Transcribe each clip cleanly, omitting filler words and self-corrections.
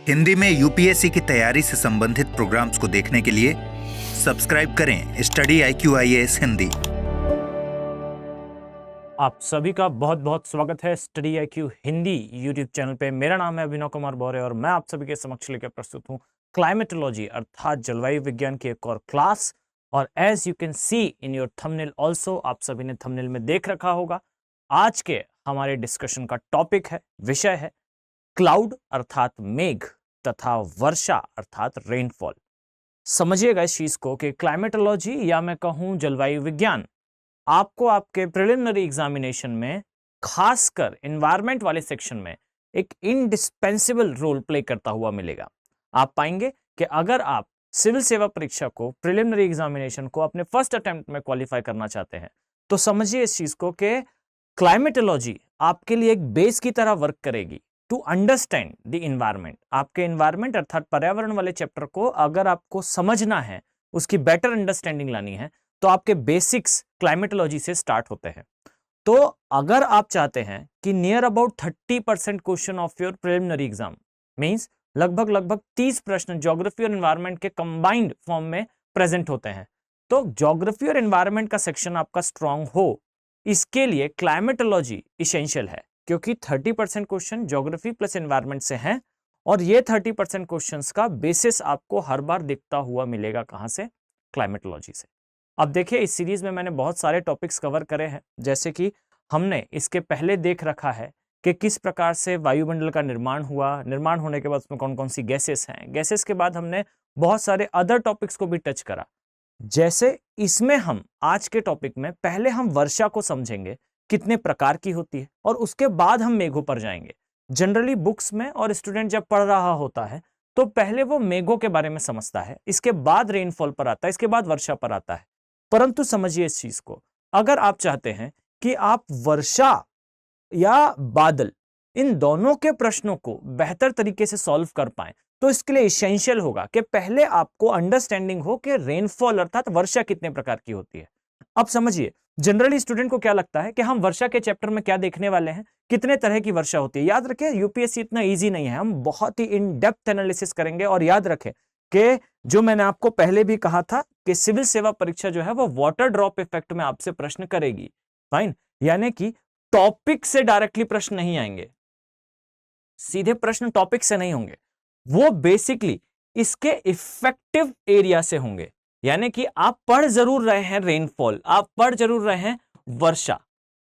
हिंदी में यूपीएससी की तैयारी से संबंधित प्रोग्राम्स को देखने के लिए सब्सक्राइब करें स्टडी IQ IAS हिंदी। आप सभी का बहुत बहुत स्वागत है study IQ Hindi YouTube channel पे। मेरा नाम है अभिनव कुमार बौरे और मैं आप सभी के समक्ष लेकर प्रस्तुत हूँ क्लाइमेटोलॉजी अर्थात जलवायु विज्ञान की एक और क्लास। और as you can see in your thumbnail also, आप सभी ने थंबनेल में देख रखा होगा, आज के हमारे डिस्कशन का टॉपिक है, विषय है क्लाउड अर्थात मेघ तथा वर्षा अर्थात रेनफॉल। समझिएगा इस चीज को कि क्लाइमेटोलॉजी या मैं कहूं जलवायु विज्ञान आपको आपके प्रिलिमिनरी एग्जामिनेशन में खासकर एनवायरमेंट वाले सेक्शन में एक इंडिस्पेंसिबल रोल प्ले करता हुआ मिलेगा। आप पाएंगे कि अगर आप सिविल सेवा परीक्षा को, प्रिलिमिनरी एग्जामिनेशन को अपने फर्स्ट अटेम्प्ट में क्वालिफाई करना चाहते हैं तो समझिए इस चीज को कि क्लाइमेटोलॉजी आपके लिए एक बेस की तरह वर्क करेगी टू अंडरस्टैंड द इन्वायरमेंट। आपके इन्वायरमेंट अर्थात पर्यावरण वाले चैप्टर को अगर आपको समझना है, उसकी बेटर अंडरस्टैंडिंग लानी है, तो आपके बेसिक्स क्लाइमेटोलॉजी से स्टार्ट होते हैं। तो अगर आप चाहते हैं कि near about 30% question of your preliminary exam means लगभग 30 प्रश्न ज्योग्राफी और एनवायरनमेंट के कंबाइंड फॉर्म में प्रेजेंट होते हैं, तो ज्योग्राफी और एनवायरनमेंट का सेक्शन आपका स्ट्रांग हो, इसके लिए क्लाइमेटोलॉजी इसेंशियल है, क्योंकि 30% क्वेश्चन ज्योग्राफी प्लस एनवायरनमेंट से हैं और ये 30% क्वेश्चंस का बेसिस आपको हर बार दिखता हुआ मिलेगा कहां से? क्लाइमेटोलॉजी से। अब देखिए इस सीरीज में मैंने बहुत सारे टॉपिक्स कवर करे हैं, जैसे कि हमने इसके पहले देख रखा है कि किस प्रकार से वायुमंडल का निर्माण हुआ, निर्माण होने के बाद उसमें कौन कौन सी गैसेस हैं, गैसेस के बाद हमने बहुत सारे अदर टॉपिक्स को भी टच करा। जैसे इसमें हम आज के टॉपिक में पहले हम वर्षा को समझेंगे, कितने प्रकार की होती है, और उसके बाद हम मेघों पर जाएंगे। जनरली बुक्स में और स्टूडेंट जब पढ़ रहा होता है तो पहले वो मेघों के बारे में समझता है, इसके बाद रेनफॉल पर आता है, इसके बाद वर्षा पर आता है। परंतु समझिए इस चीज को, अगर आप चाहते हैं कि आप वर्षा या बादल इन दोनों के प्रश्नों को बेहतर तरीके से सॉल्व कर पाएं, तो इसके लिए इसेंशियल होगा कि पहले आपको अंडरस्टैंडिंग हो कि रेनफॉल अर्थात वर्षा कितने प्रकार की होती है। अब समझिए, जनरली स्टूडेंट को क्या लगता है कि हम वर्षा के चैप्टर में क्या देखने वाले हैं, कितने तरह की वर्षा होती है। याद रखें यूपीएससी इतना इजी नहीं है, हम बहुत ही इन डेप्थ एनालिसिस करेंगे। और याद रखें कि जो मैंने आपको पहले भी कहा था कि सिविल सेवा परीक्षा जो है वो वाटर ड्रॉप इफेक्ट में आपसे प्रश्न करेगी। फाइन, यानी कि टॉपिक से डायरेक्टली प्रश्न नहीं आएंगे, सीधे प्रश्न टॉपिक से नहीं होंगे, वो बेसिकली इसके इफेक्टिव एरिया से होंगे। यानी कि आप पढ़ जरूर रहे हैं रेनफॉल, आप पढ़ जरूर रहे हैं वर्षा,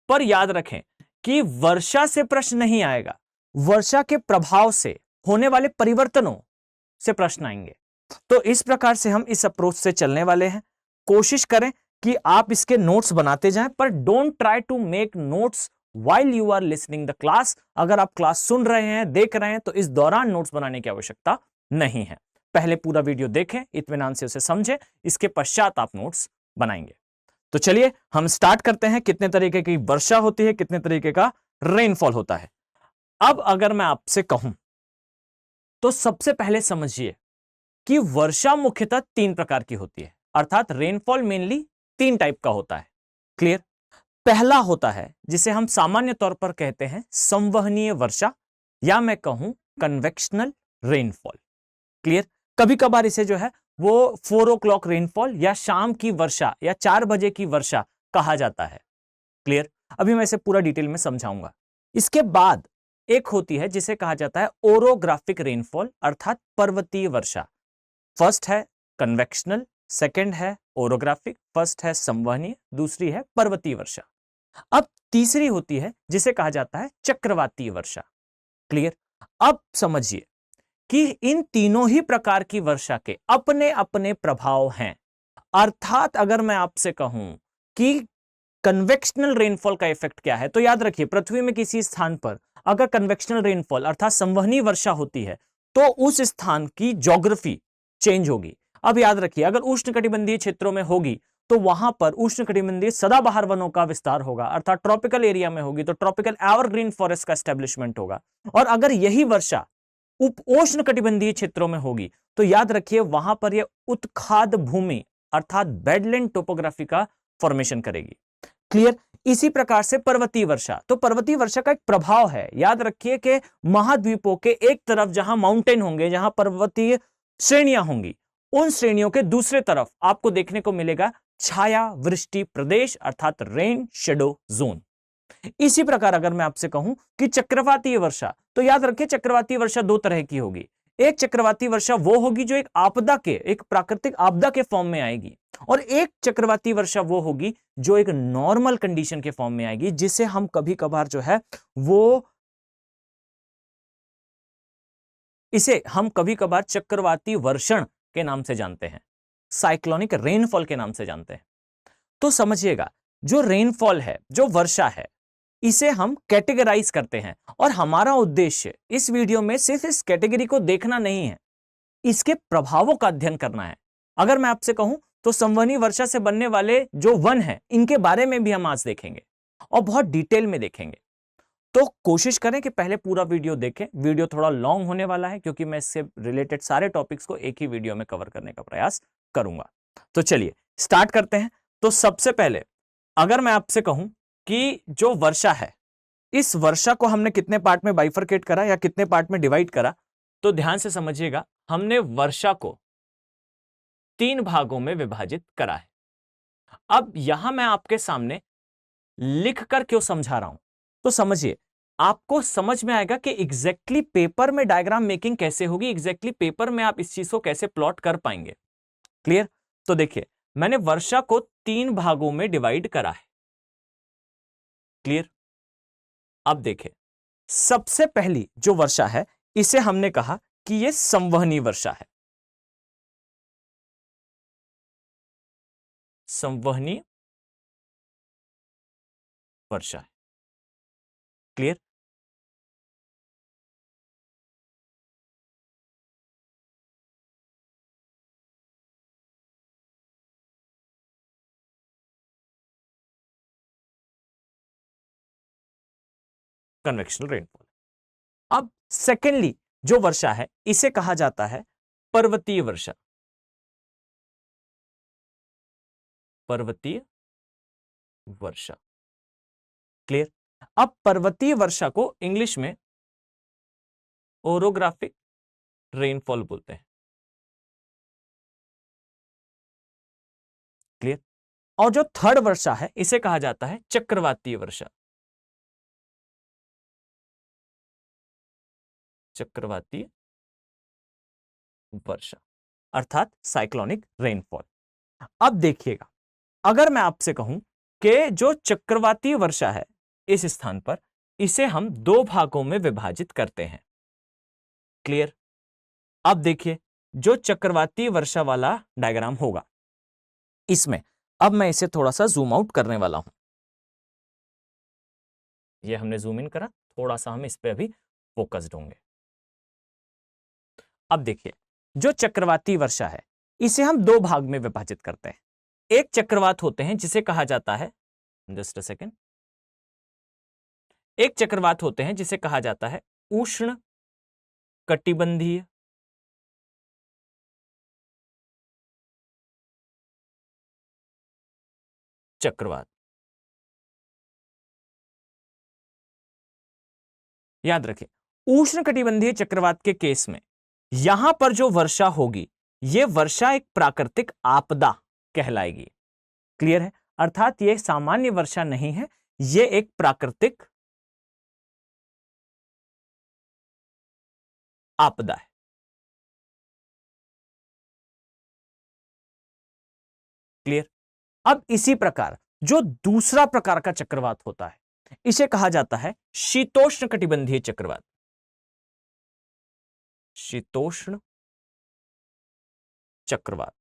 पर याद रखें कि वर्षा से प्रश्न नहीं आएगा, वर्षा के प्रभाव से होने वाले परिवर्तनों से प्रश्न आएंगे। तो इस प्रकार से हम इस अप्रोच से चलने वाले हैं। कोशिश करें कि आप इसके नोट्स बनाते जाएं, पर don't try to make notes while you are listening the class। अगर आप क्लास सुन रहे हैं, देख रहे हैं, तो इस दौरान नोट्स बनाने की आवश्यकता नहीं है। पहले पूरा वीडियो देखें, इत्मीनान से उसे समझें, इसके पश्चात आप नोट्स बनाएंगे। तो चलिए हम स्टार्ट करते हैं। कितने तरीके की वर्षा होती है, कितने तरीके का रेनफॉल होता है। अब अगर मैं आपसे कहूं तो सबसे पहले समझिए कि वर्षा मुख्यतः 3 प्रकार की होती है, अर्थात रेनफॉल मेनली 3 टाइप का होता है। क्लियर? पहला होता है जिसे हम सामान्य तौर पर कहते हैं संवहनीय वर्षा, या मैं कहूं कन्वेक्शनल रेनफॉल। क्लियर? कभी कभार इसे जो है वो 4 o'clock रेनफॉल या शाम की वर्षा या 4 बजे की वर्षा कहा जाता है। क्लियर? अभी मैं इसे पूरा डिटेल में समझाऊंगा। इसके बाद एक होती है जिसे कहा जाता है ओरोग्राफिक रेनफॉल अर्थात पर्वतीय वर्षा। फर्स्ट है कन्वेक्शनल, सेकंड है ओरोग्राफिक, फर्स्ट है संवहनीय, दूसरी है पर्वतीय वर्षा। अब तीसरी होती है जिसे कहा जाता है चक्रवातीय वर्षा। क्लियर? अब समझिए कि इन तीनों ही प्रकार की वर्षा के अपने अपने प्रभाव हैं। अर्थात अगर मैं आपसे कहूं कि कन्वेक्शनल रेनफॉल का इफेक्ट क्या है, तो याद रखिए पृथ्वी में किसी स्थान पर अगर कन्वेक्शनल रेनफॉल अर्थात संवहनीय वर्षा होती है तो उस स्थान की ज्योग्राफी चेंज होगी। अब याद रखिए अगर उष्णकटिबंधीय क्षेत्रों में होगी तो वहां पर उष्णकटिबंधीय सदाबहार वनों का विस्तार होगा, अर्थात ट्रॉपिकल एरिया में होगी तो ट्रॉपिकल एवरग्रीन फॉरेस्ट का एस्टेब्लिशमेंट होगा। और अगर यही वर्षा उपोष्णकटिबंधीय क्षेत्रों में होगी तो याद रखिए वहां पर यह उत्खाद भूमि अर्थात बेडलैंड टोपोग्राफी का फॉर्मेशन करेगी। क्लियर। इसी प्रकार से पर्वतीय वर्षा, तो पर्वतीय वर्षा का एक प्रभाव है, याद रखिए कि महाद्वीपों के एक तरफ जहां माउंटेन होंगे, जहां पर्वतीय श्रेणियां होंगी, उन श्रेणियों के दूसरे तरफ आपको देखने को मिलेगा छाया वृष्टि प्रदेश अर्थात रेन शेडो जोन। इसी प्रकार अगर मैं आपसे कहूं कि चक्रवातीय वर्षा, तो याद रखिए चक्रवातीय वर्षा दो तरह की होगी। एक चक्रवाती वर्षा वो होगी जो एक आपदा के, एक प्राकृतिक आपदा के फॉर्म में आएगी, और एक चक्रवाती वर्षा वो होगी जो एक नॉर्मल कंडीशन के फॉर्म में आएगी, जिसे हम कभी कभार जो है वो इसे हम कभी कभार चक्रवाती वर्षण के नाम से जानते हैं, साइक्लोनिक रेनफॉल के नाम से जानते हैं। तो समझिएगा, जो रेनफॉल है, जो वर्षा है, इसे हम कैटेगराइज करते हैं, और हमारा उद्देश्य इस वीडियो में सिर्फ इस कैटेगरी को देखना नहीं है, इसके प्रभावों का अध्ययन करना है। अगर मैं आपसे कहूं तो संवहनी वर्षा से बनने वाले जो वन हैं, इनके बारे में भी हम आज देखेंगे और बहुत डिटेल में देखेंगे। तो कोशिश करें कि पहले पूरा वीडियो देखें। वीडियो थोड़ा लॉन्ग होने वाला है क्योंकि मैं इससे रिलेटेड सारे टॉपिक्स को एक ही वीडियो में कवर करने का प्रयास करूंगा। तो चलिए स्टार्ट करते हैं। तो सबसे पहले अगर मैं आपसे कहूं कि जो वर्षा है, इस वर्षा को हमने कितने पार्ट में बाइफरकेट करा या कितने पार्ट में डिवाइड करा, तो ध्यान से समझिएगा, हमने वर्षा को 3 भागों में विभाजित करा है। अब यहां मैं आपके सामने लिखकर क्यों समझा रहा हूं, तो समझिए, आपको समझ में आएगा कि एग्जैक्टली पेपर में डायग्राम मेकिंग कैसे होगी, एग्जैक्टली पेपर में आप इस चीज को कैसे प्लॉट कर पाएंगे। क्लियर। तो देखिए, मैंने वर्षा को 3 भागों में डिवाइड करा है। क्लियर। अब देखिए, सबसे पहली जो वर्षा है, इसे हमने कहा कि यह संवहनी वर्षा है। संवहनी वर्षा है। क्लियर। Convectional rainfall. अब सेकेंडली जो वर्षा है, इसे कहा जाता है पर्वतीय वर्षा। पर्वतीय वर्षा। क्लियर। अब पर्वतीय वर्षा को इंग्लिश में ओरोग्राफिक रेनफॉल बोलते हैं। क्लियर। और जो थर्ड वर्षा है, इसे कहा जाता है चक्रवातीय वर्षा। चक्रवातीय वर्षा अर्थात साइक्लोनिक रेनफॉल। अब देखिएगा, अगर मैं आपसे कहूं कि जो चक्रवातीय वर्षा है, इस स्थान पर इसे हम 2 भागों में विभाजित करते हैं। क्लियर। अब देखिए, जो चक्रवातीय वर्षा वाला डायग्राम होगा, इसमें अब मैं इसे थोड़ा सा जूम आउट करने वाला हूं। ये हमने जूम इन करा, थोड़ा सा हम इस पे अभी फोकस्ड होंगे। अब देखिए, जो चक्रवाती वर्षा है, इसे हम 2 भाग में विभाजित करते हैं। एक चक्रवात होते हैं जिसे कहा जाता है, जस्ट अ सेकेंड, एक चक्रवात होते हैं जिसे कहा जाता है उष्ण कटिबंधीय चक्रवात। याद रखें, उष्ण कटिबंधीय चक्रवात के केस में यहां पर जो वर्षा होगी, यह वर्षा एक प्राकृतिक आपदा कहलाएगी। क्लियर है। अर्थात यह सामान्य वर्षा नहीं है, यह एक प्राकृतिक आपदा है। क्लियर। अब इसी प्रकार जो दूसरा प्रकार का चक्रवात होता है, इसे कहा जाता है शीतोष्ण कटिबंधीय चक्रवात। शीतोष्ण चक्रवात।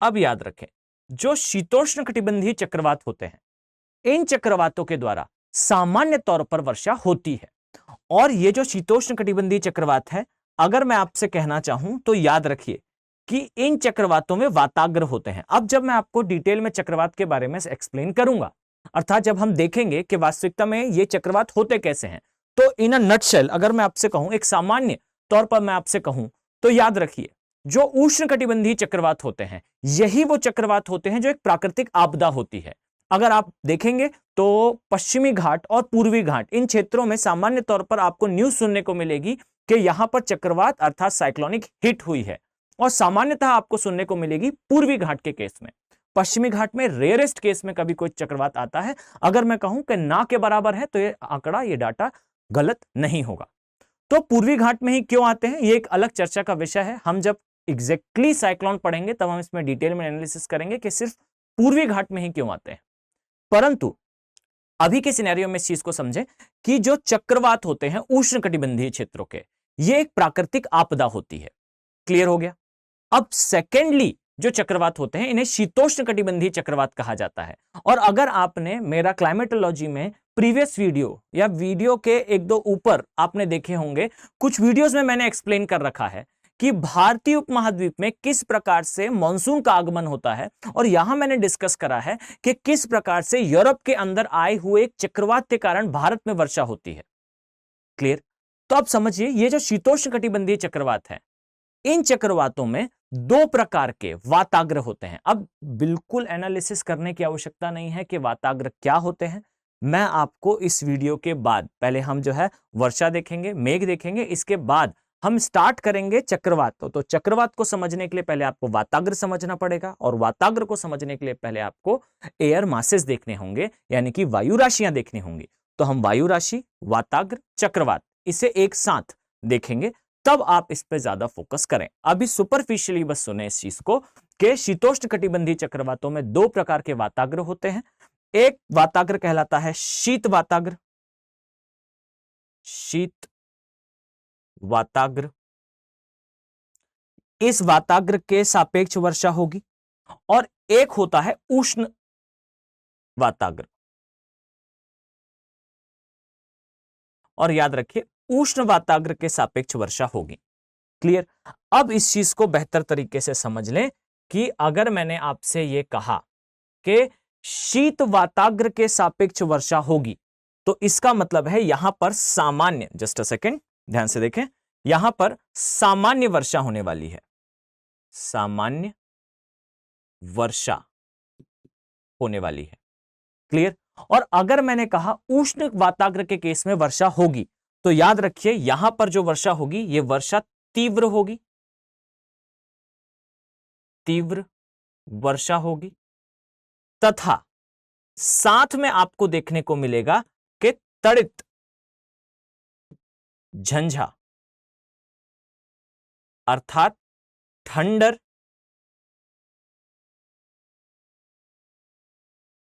अब याद रखें, जो शीतोष्ण कटिबंधीय चक्रवात होते हैं, इन चक्रवातों के द्वारा सामान्य तौर पर वर्षा होती है। और ये जो शीतोष्ण कटिबंधीय चक्रवात है, अगर मैं आपसे कहना चाहूं तो याद रखिए कि इन चक्रवातों में वाताग्र होते हैं। अब जब मैं आपको डिटेल में चक्रवात के बारे में एक्सप्लेन करूंगा, अर्थात जब हम देखेंगे कि वास्तविकता में ये चक्रवात होते कैसे हैं, तो इन अ नटशेल अगर मैं आपसे कहूं, एक सामान्य तौर पर मैं आपसे कहूं, तो याद रखिए जो उष्णकटिबंधीय चक्रवात होते हैं, यही वो चक्रवात होते हैं जो एक प्राकृतिक आपदा होती है। अगर आप देखेंगे तो पश्चिमी घाट और पूर्वी घाट, इन क्षेत्रों में सामान्य तौर पर आपको न्यूज सुनने को मिलेगी कि यहां पर चक्रवात अर्थात साइक्लोनिक हिट हुई है, और सामान्यतः आपको सुनने को मिलेगी पूर्वी घाट के केस में। पश्चिमी घाट में रेयरेस्ट केस में कभी कोई चक्रवात आता है। अगर मैं कहूं कि ना के बराबर है तो ये आंकड़ा, ये डाटा गलत नहीं होगा। तो पूर्वी घाट में ही क्यों आते हैं, ये एक अलग चर्चा का विषय है। हम जब एग्जैक्टली साइक्लोन पढ़ेंगे तब हम इसमें डिटेल में एनालिसिस करेंगे कि सिर्फ पूर्वी घाट में ही क्यों आते हैं। परंतु अभी के सिनेरियो में इस चीज को समझें कि जो चक्रवात होते हैं उष्णकटिबंधीय क्षेत्रों के, ये एक प्राकृतिक आपदा होती है। क्लियर हो गया। अब सेकेंडली जो चक्रवात होते हैं इन्हें शीतोष्ण कटिबंधीय चक्रवात कहा जाता है। और अगर आपने मेरा क्लाइमेटोलॉजी में प्रीवियस वीडियो या वीडियो के एक दो ऊपर आपने देखे होंगे, कुछ वीडियोस में मैंने एक्सप्लेन कर रखा है कि भारतीय उपमहाद्वीप में किस प्रकार से मॉनसून का आगमन होता है, और यहां मैंने डिस्कस करा है कि किस प्रकार से यूरोप के अंदर आए हुए एक चक्रवात के कारण भारत में वर्षा होती है। क्लियर। तो आप समझिए, ये जो शीतोष्ण कटिबंधीय चक्रवात है, इन चक्रवातों में दो प्रकार के वाताग्र होते हैं। अब बिल्कुल एनालिसिस करने की आवश्यकता नहीं है कि वाताग्र क्या होते हैं। मैं आपको इस वीडियो के बाद, पहले हम जो है वर्षा देखेंगे, मेघ देखेंगे, इसके बाद हम स्टार्ट करेंगे चक्रवात। तो चक्रवात को समझने के लिए पहले आपको वाताग्र समझना पड़ेगा, और वाताग्र को समझने के लिए पहले आपको एयर मासेस देखने होंगे, यानी कि वायु राशियां देखनी होंगी। तो हम वायु राशि, वाताग्र, चक्रवात, इसे एक साथ देखेंगे, तब आप इस पे ज्यादा फोकस करें। अभी सुपरफिशियली बस सुने इस चीज को कि शीतोष्ण कटिबंधीय चक्रवातों में दो प्रकार के वाताग्र होते हैं। एक वाताग्र कहलाता है शीत वाताग्र, शीत वाताग्र, इस वाताग्र के सापेक्ष वर्षा होगी। और एक होता है उष्ण वाताग्र, और याद रखिए उष्ण वाताग्र के सापेक्ष वर्षा होगी। क्लियर। अब इस चीज को बेहतर तरीके से समझ लें कि अगर मैंने आपसे यह कहा कि शीत वाताग्र के सापेक्ष वर्षा होगी, तो इसका मतलब है यहां पर सामान्य, जस्ट अ सेकेंड ध्यान से देखें, यहां पर सामान्य वर्षा होने वाली है, सामान्य वर्षा होने वाली है। क्लियर। और अगर मैंने कहा उष्ण वाताग्र के केस में वर्षा होगी, तो याद रखिए यहां पर जो वर्षा होगी, यह वर्षा तीव्र होगी, तीव्र वर्षा होगी, तथा साथ में आपको देखने को मिलेगा कि तड़ित झंझा अर्थात थंडर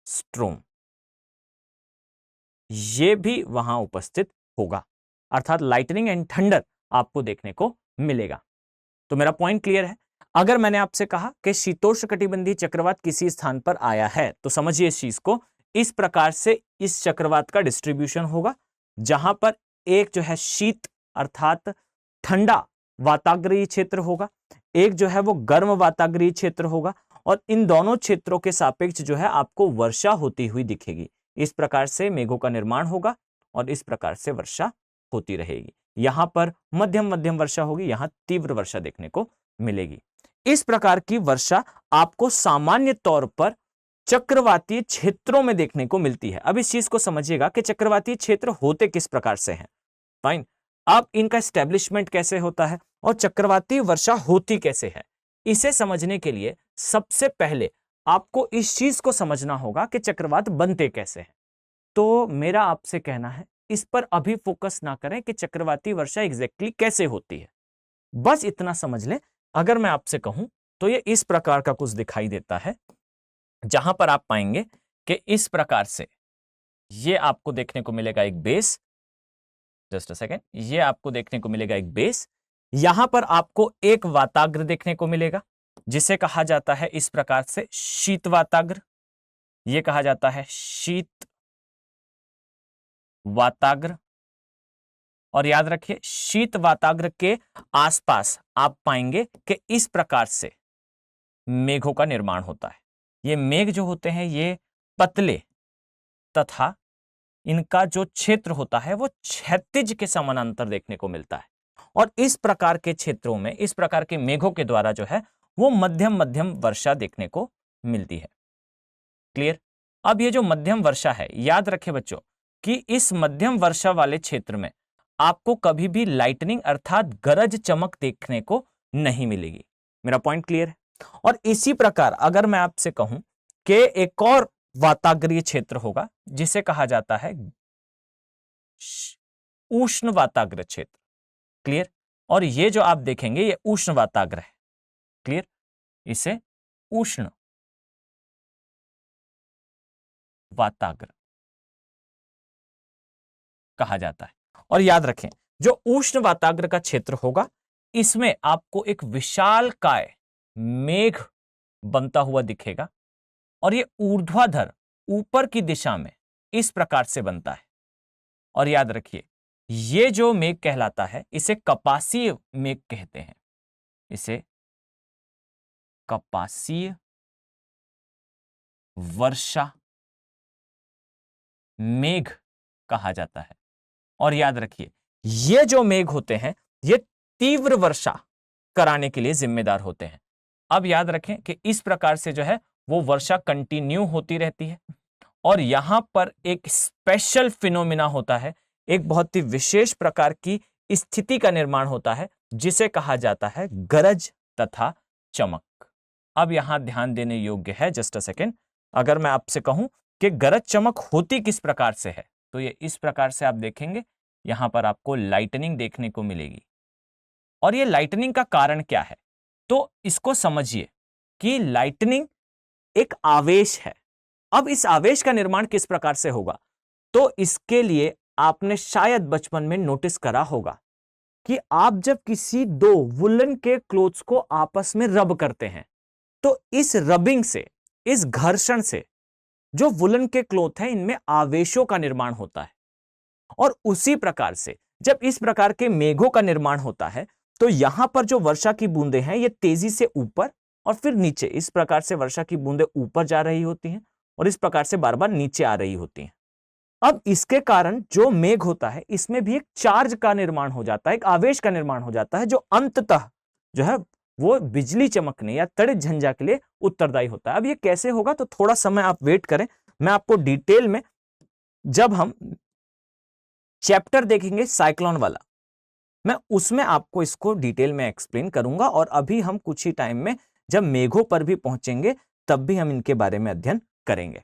स्ट्रोम, यह भी वहां उपस्थित होगा, अर्थात लाइटनिंग एंड थंडर आपको देखने को मिलेगा। तो मेरा पॉइंट क्लियर है। अगर मैंने आपसे कहा कि शीतोष्ण कटिबंधीय चक्रवात किसी स्थान पर आया है, तो समझिए इस चीज को, इस प्रकार से इस चक्रवात का डिस्ट्रीब्यूशन होगा, जहां पर एक जो है शीत अर्थात ठंडा वाताग्रीय क्षेत्र होगा, एक जो है वो गर्म वाताग्रीय क्षेत्र होगा, और इन दोनों क्षेत्रों के सापेक्ष जो है आपको वर्षा होती हुई दिखेगी। इस प्रकार से मेघों का निर्माण होगा और इस प्रकार से वर्षा होती रहेगी। यहां पर मध्यम मध्यम वर्षा होगी, यहां तीव्र वर्षा देखने को मिलेगी। इस प्रकार की वर्षा आपको सामान्य तौर पर चक्रवातीय क्षेत्रों में देखने को मिलती है। अब इस चीज को समझिएगा कि चक्रवातीय क्षेत्र होते किस प्रकार से हैं। फाइन। अब इनका एस्टेब्लिशमेंट कैसे होता है और चक्रवातीय वर्षा होती कैसे है, इसे समझने के लिए सबसे पहले आपको इस चीज को समझना होगा कि चक्रवात बनते कैसे हैं। तो मेरा आपसे कहना है, इस पर अभी फोकस ना करें कि चक्रवाती वर्षा एग्जैक्टली कैसे होती है, बस इतना समझ लें। अगर मैं आपसे कहूं तो ये इस प्रकार का कुछ दिखाई देता है, जहां पर आप पाएंगे कि इस प्रकार से ये आपको देखने को मिलेगा एक बेस, जस्ट अ सेकेंड, ये आपको देखने को मिलेगा एक बेस, यहां पर आपको एक वाताग्र देखने को मिलेगा जिसे कहा जाता है इस प्रकार से शीत वाताग्र, यह कहा जाता है शीत वाताग्र। और याद रखिए शीत वाताग्र के आसपास आप पाएंगे कि इस प्रकार से मेघों का निर्माण होता है। ये मेघ जो होते हैं ये पतले तथा इनका जो क्षेत्र होता है वो क्षैतिज के समानांतर देखने को मिलता है, और इस प्रकार के क्षेत्रों में, इस प्रकार के मेघों के द्वारा जो है वो मध्यम मध्यम वर्षा देखने को मिलती है। क्लियर? अब ये जो मध्यम वर्षा है, याद रखें बच्चों कि इस मध्यम वर्षा वाले क्षेत्र में आपको कभी भी लाइटनिंग अर्थात गरज चमक देखने को नहीं मिलेगी। मेरा पॉइंट क्लियर है? और इसी प्रकार अगर मैं आपसे कहूं कि एक और वाताग्रीय क्षेत्र होगा जिसे कहा जाता है उष्ण वाताग्र क्षेत्र। क्लियर? और ये जो आप देखेंगे ये उष्ण वाताग्र है। क्लियर? इसे उष्ण वाताग्र कहा जाता है। और याद रखें जो उष्ण वाताग्र का क्षेत्र होगा इसमें आपको एक विशालकाय मेघ बनता हुआ दिखेगा और ये ऊर्ध्वाधर ऊपर की दिशा में इस प्रकार से बनता है। और याद रखिए ये जो मेघ कहलाता है इसे कपासीय मेघ कहते हैं। इसे कपासीय वर्षा मेघ कहा जाता है। और याद रखिए ये जो मेघ होते हैं ये तीव्र वर्षा कराने के लिए जिम्मेदार होते हैं। अब याद रखें कि इस प्रकार से जो है वो वर्षा कंटिन्यू होती रहती है और यहां पर एक स्पेशल फिनोमिना होता है, एक बहुत ही विशेष प्रकार की स्थिति का निर्माण होता है जिसे कहा जाता है गरज तथा चमक। अब यहां ध्यान देने योग्य है, जस्ट अ सेकेंड, अगर मैं आपसे कहूं कि गरज चमक होती किस प्रकार से है तो ये इस प्रकार से आप देखेंगे यहां पर आपको लाइटनिंग देखने को मिलेगी। और ये लाइटनिंग का कारण क्या है तो इसको समझिए कि लाइटनिंग एक आवेश है। अब इस आवेश का निर्माण किस प्रकार से होगा तो इसके लिए आपने शायद बचपन में नोटिस करा होगा कि आप जब किसी दो वुलन के क्लोथ्स को आपस में रब करते हैं तो इस रबिंग से, इस घर्षण से जो वुलन के क्लोथ है इनमें आवेशों का निर्माण होता है। और उसी प्रकार से जब इस प्रकार के मेघों का निर्माण होता है तो यहां पर जो वर्षा की बूंदें हैं ये तेजी से ऊपर और फिर नीचे, इस प्रकार से वर्षा की बूंदें ऊपर जा रही होती हैं और इस प्रकार से बार बार नीचे आ रही होती हैं। अब इसके कारण जो मेघ होता है इसमें भी एक चार्ज का निर्माण हो जाता है, एक आवेश का निर्माण हो जाता है जो अंततः जो है वो बिजली चमकने या तड़ित झंझा के लिए उत्तरदायी होता है। अब ये कैसे होगा तो थोड़ा समय आप वेट करें, मैं आपको डिटेल में जब हम चैप्टर देखेंगे साइक्लोन वाला मैं उसमें आपको इसको डिटेल में एक्सप्लेन करूंगा। और अभी हम कुछ ही टाइम में जब मेघों पर भी पहुंचेंगे तब भी हम इनके बारे में अध्ययन करेंगे,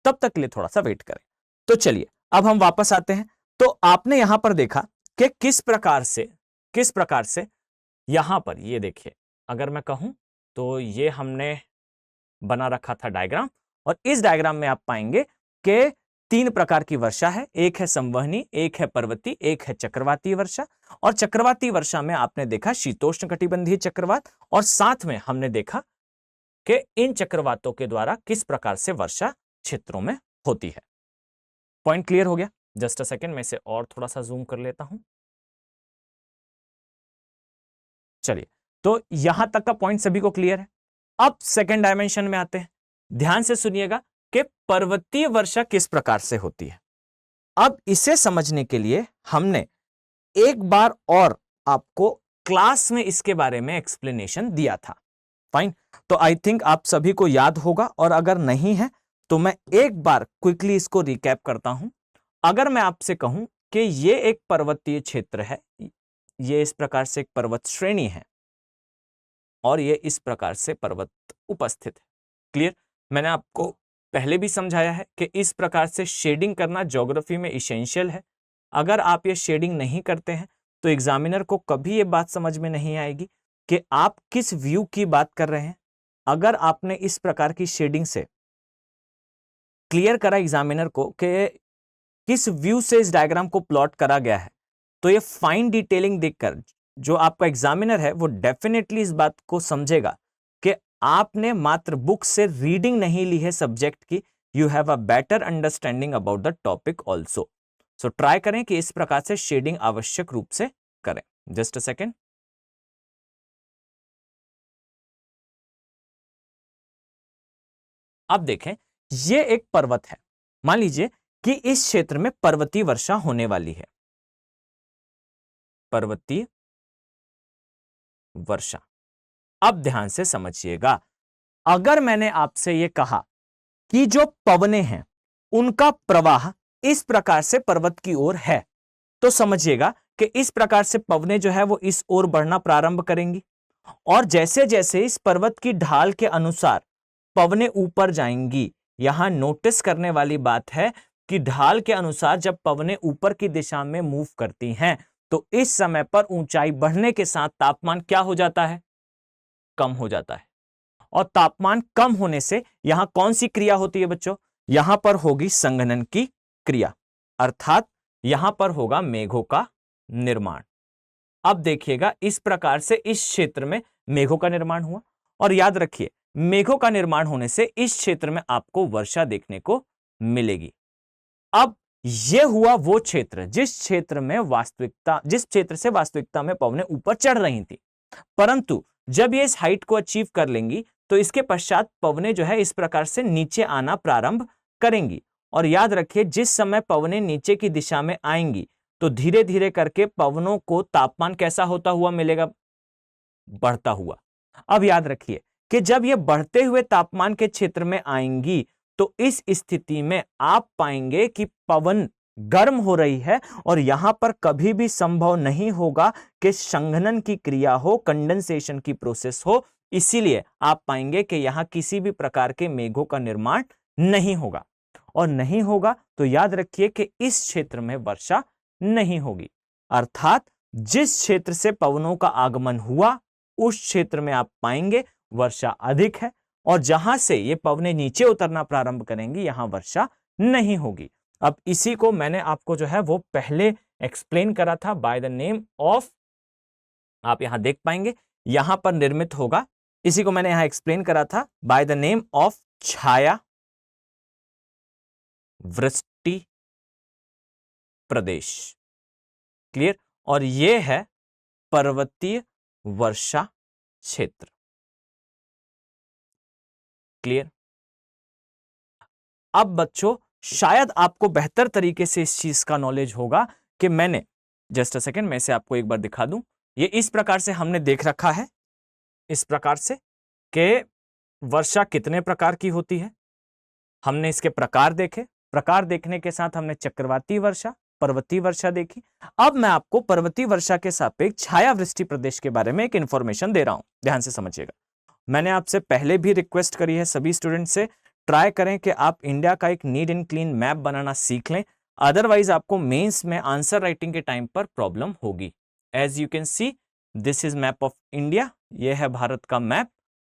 तब तक के लिए थोड़ा सा वेट करें। तो चलिए अब हम वापस आते हैं। तो आपने यहां पर देखा कि किस प्रकार से यहां पर ये देखिए, अगर मैं कहूं तो ये हमने बना रखा था डायग्राम और इस डायग्राम में आप पाएंगे कि तीन प्रकार की वर्षा है, एक है संवहनी, एक है पर्वतीय, एक है चक्रवातीय वर्षा। और चक्रवातीय वर्षा में आपने देखा शीतोष्ण कटिबंधीय चक्रवात और साथ में हमने देखा कि इन चक्रवातों के द्वारा किस प्रकार से वर्षा क्षेत्रों में होती है। पॉइंट क्लियर हो गया? जस्ट अ सेकेंड, मैं इसे और थोड़ा सा जूम कर लेता हूं। चलिए तो यहां तक का पॉइंट सभी को क्लियर है। अब सेकेंड डायमेंशन में आते हैं, ध्यान से सुनिएगा कि पर्वतीय वर्षा किस प्रकार से होती है। अब इसे समझने के लिए हमने एक बार और आपको क्लास में इसके बारे में एक्सप्लेनेशन दिया था। फाइन, तो आई थिंक आप सभी को याद होगा और अगर नहीं है तो मैं एक बार क्विकली इसको रिकैप करता हूं। अगर मैं आपसे कहूं कि ये एक पर्वतीय क्षेत्र है, ये इस प्रकार से एक पर्वत श्रेणी है और ये इस प्रकार से पर्वत उपस्थित है। क्लियर? मैंने आपको पहले भी समझाया है कि इस प्रकार से शेडिंग करना ज्योग्राफी में इसेंशियल है। अगर आप ये शेडिंग नहीं करते हैं तो एग्जामिनर को कभी ये बात समझ में नहीं आएगी कि आप किस व्यू की बात कर रहे हैं। अगर आपने इस प्रकार की शेडिंग से क्लियर करा एग्जामिनर को कि किस व्यू से इस डायग्राम को प्लॉट करा गया है तो ये फाइन डिटेलिंग देखकर जो आपका एग्जामिनर है वो डेफिनेटली इस बात को समझेगा कि आपने मात्र बुक से रीडिंग नहीं ली है सब्जेक्ट की, you have a better understanding about the topic also. So try करें कि इस प्रकार से शेडिंग आवश्यक रूप से करें। Just a second. अब देखें ये एक पर्वत है, मान लीजिए कि इस क्षेत्र में पर्वतीय वर्षा होने वाली है। पर्वतीय वर्षा। अब ध्यान से समझिएगा, अगर मैंने आपसे यह कहा कि जो पवने हैं उनका प्रवाह इस प्रकार से पर्वत की ओर है, तो समझिएगा कि इस प्रकार से पवने जो है वो इस ओर बढ़ना प्रारंभ करेंगी, और जैसे जैसे इस पर्वत की ढाल के अनुसार पवने ऊपर जाएंगी। यहां नोटिस करने वाली बात है कि ढाल के अनुसार जब पवने ऊपर की दिशा में मूव करती हैं, तो इस समय पर ऊंचाई बढ़ने के साथ तापमान क्या हो जाता है? कम हो जाता है। और तापमान कम होने से यहां कौन सी क्रिया होती है बच्चों? यहां पर होगी संघनन की क्रिया, अर्थात यहां पर होगा मेघों का निर्माण। अब देखिएगा, इस प्रकार से इस क्षेत्र में मेघों का निर्माण हुआ, और याद रखिए मेघों का निर्माण होने से इस क्षेत्र में आपको वर्षा देखने को मिलेगी। अब यह हुआ वो क्षेत्र जिस क्षेत्र से वास्तविकता में पवनें ऊपर चढ़ रही थी, परंतु जब ये इस हाइट को अचीव कर लेंगी तो इसके पश्चात पवनें जो है इस प्रकार से नीचे आना प्रारंभ करेंगी। और याद रखिए, जिस समय पवनें नीचे की दिशा में आएंगी तो धीरे धीरे करके पवनों को तापमान कैसा होता हुआ मिलेगा? बढ़ता हुआ। अब याद रखिए कि जब ये बढ़ते हुए तापमान के क्षेत्र में आएंगी तो इस स्थिति में आप पाएंगे कि पवन गर्म हो रही है, और यहां पर कभी भी संभव नहीं होगा कि संघनन की क्रिया हो, कंडेंसेशन की प्रोसेस हो। इसीलिए आप पाएंगे कि यहां किसी भी प्रकार के मेघों का निर्माण नहीं होगा, और नहीं होगा तो याद रखिए कि इस क्षेत्र में वर्षा नहीं होगी। अर्थात जिस क्षेत्र से पवनों का आगमन हुआ उस क्षेत्र में आप पाएंगे वर्षा अधिक है, और जहां से ये पवनें नीचे उतरना प्रारंभ करेंगी यहां वर्षा नहीं होगी। अब इसी को मैंने आपको जो है वो पहले एक्सप्लेन करा था बाय द नेम ऑफ, आप यहां देख पाएंगे यहां पर निर्मित होगा, इसी को मैंने यहां एक्सप्लेन करा था बाय द नेम ऑफ छाया वृष्टि प्रदेश। क्लियर? और यह है पर्वतीय वर्षा क्षेत्र। क्लियर? अब बच्चों शायद आपको बेहतर तरीके से इस चीज का नॉलेज होगा कि मैंने जस्ट अ सेकेंड, मैं इसे आपको एक बार दिखा दूं। ये इस प्रकार से हमने देख रखा है, इस प्रकार से कि वर्षा कितने प्रकार की होती है। हमने इसके प्रकार देखे, प्रकार देखने के साथ हमने चक्रवाती वर्षा, पर्वतीय वर्षा देखी। अब मैं आपको पर्वतीय वर्षा के सापेक्ष छायावृष्टि प्रदेश के बारे में एक इंफॉर्मेशन दे रहा हूं, ध्यान से समझिएगा। मैंने आपसे पहले भी रिक्वेस्ट करी है सभी स्टूडेंट से, ट्राई करें कि आप इंडिया का एक नीट एंड क्लीन मैप बनाना सीख लें, अदरवाइज आपको मेंस में आंसर राइटिंग के टाइम पर प्रॉब्लम होगी। As you can see, this is map of India, यह है भारत का मैप,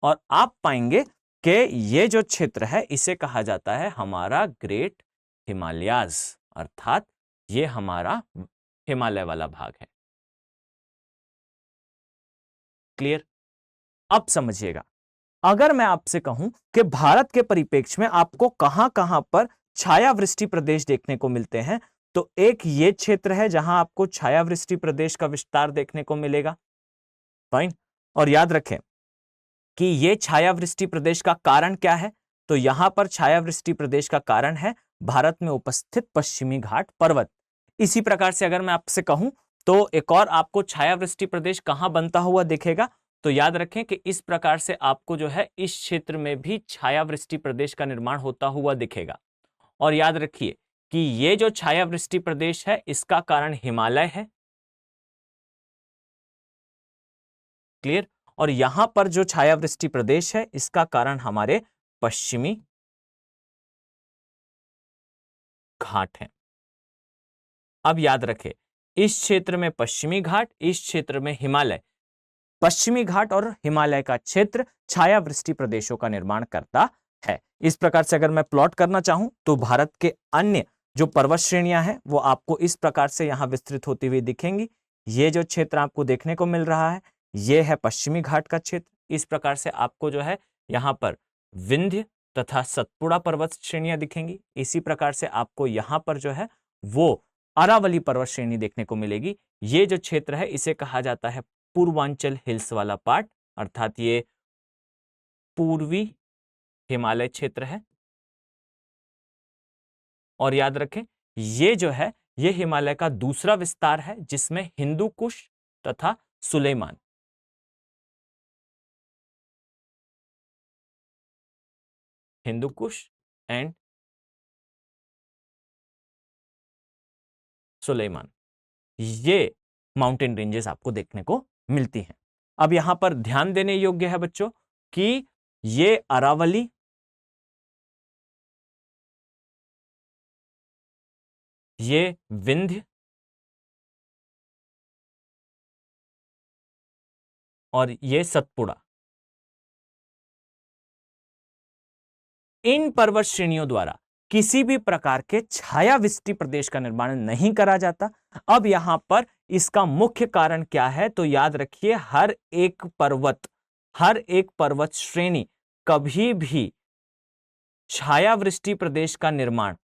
और आप पाएंगे कि ये जो क्षेत्र है इसे कहा जाता है हमारा ग्रेट हिमालयाज, अर्थात ये हमारा हिमालय वाला भाग है। क्लियर? अब समझिएगा, अगर मैं आपसे कहूं कि भारत के परिप्रेक्ष्य में आपको कहां कहां पर छायावृष्टि प्रदेश देखने को मिलते हैं, तो एक ये क्षेत्र है जहां आपको छायावृष्टि प्रदेश का विस्तार देखने को मिलेगा। फाइन। और याद रखें कि ये छायावृष्टि प्रदेश का कारण क्या है, तो यहां पर छायावृष्टि प्रदेश का कारण है भारत में उपस्थित पश्चिमी घाट पर्वत। इसी प्रकार से अगर मैं आपसे कहूं तो एक और आपको छायावृष्टि प्रदेश कहां बनता हुआ दिखेगा, तो याद रखें कि इस प्रकार से आपको जो है इस क्षेत्र में भी छायावृष्टि प्रदेश का निर्माण होता हुआ दिखेगा। और याद रखिए कि ये जो छायावृष्टि प्रदेश है इसका कारण हिमालय है। क्लियर? और यहां पर जो छायावृष्टि प्रदेश है इसका कारण हमारे पश्चिमी घाट हैं। अब याद रखें, इस क्षेत्र में पश्चिमी घाट, इस क्षेत्र में हिमालय। पश्चिमी घाट और हिमालय का क्षेत्र छायावृष्टि प्रदेशों का निर्माण करता है। इस प्रकार से अगर मैं प्लॉट करना चाहूं तो भारत के अन्य जो पर्वत श्रेणियां हैं वो आपको इस प्रकार से यहां विस्तृत होती हुई दिखेंगी। ये जो क्षेत्र आपको देखने को मिल रहा है ये है पश्चिमी घाट का क्षेत्र। इस प्रकार से आपको जो है यहां पर विंध्य तथा सतपुड़ा पर्वत श्रेणियां दिखेंगी। इसी प्रकार से आपको यहां पर जो है वो अरावली पर्वत श्रेणी देखने को मिलेगी। ये जो क्षेत्र है इसे कहा जाता है पूर्वांचल हिल्स वाला पार्ट, अर्थात ये पूर्वी हिमालय क्षेत्र है। और याद रखें ये जो है ये हिमालय का दूसरा विस्तार है जिसमें हिंदू कुश तथा सुलेमान हिंदू कुश एंड सुलेमान, ये माउंटेन रेंजेस आपको देखने को मिलती हैं। अब यहां पर ध्यान देने योग्य है बच्चों कि ये अरावली, ये विंध्य और ये सतपुड़ा, इन पर्वत श्रेणियों द्वारा किसी भी प्रकार के छायाविष्टि प्रदेश का निर्माण नहीं करा जाता। अब यहां पर इसका मुख्य कारण क्या है, तो याद रखिए हर एक पर्वत श्रेणी कभी भी छायावृष्टि प्रदेश का निर्माण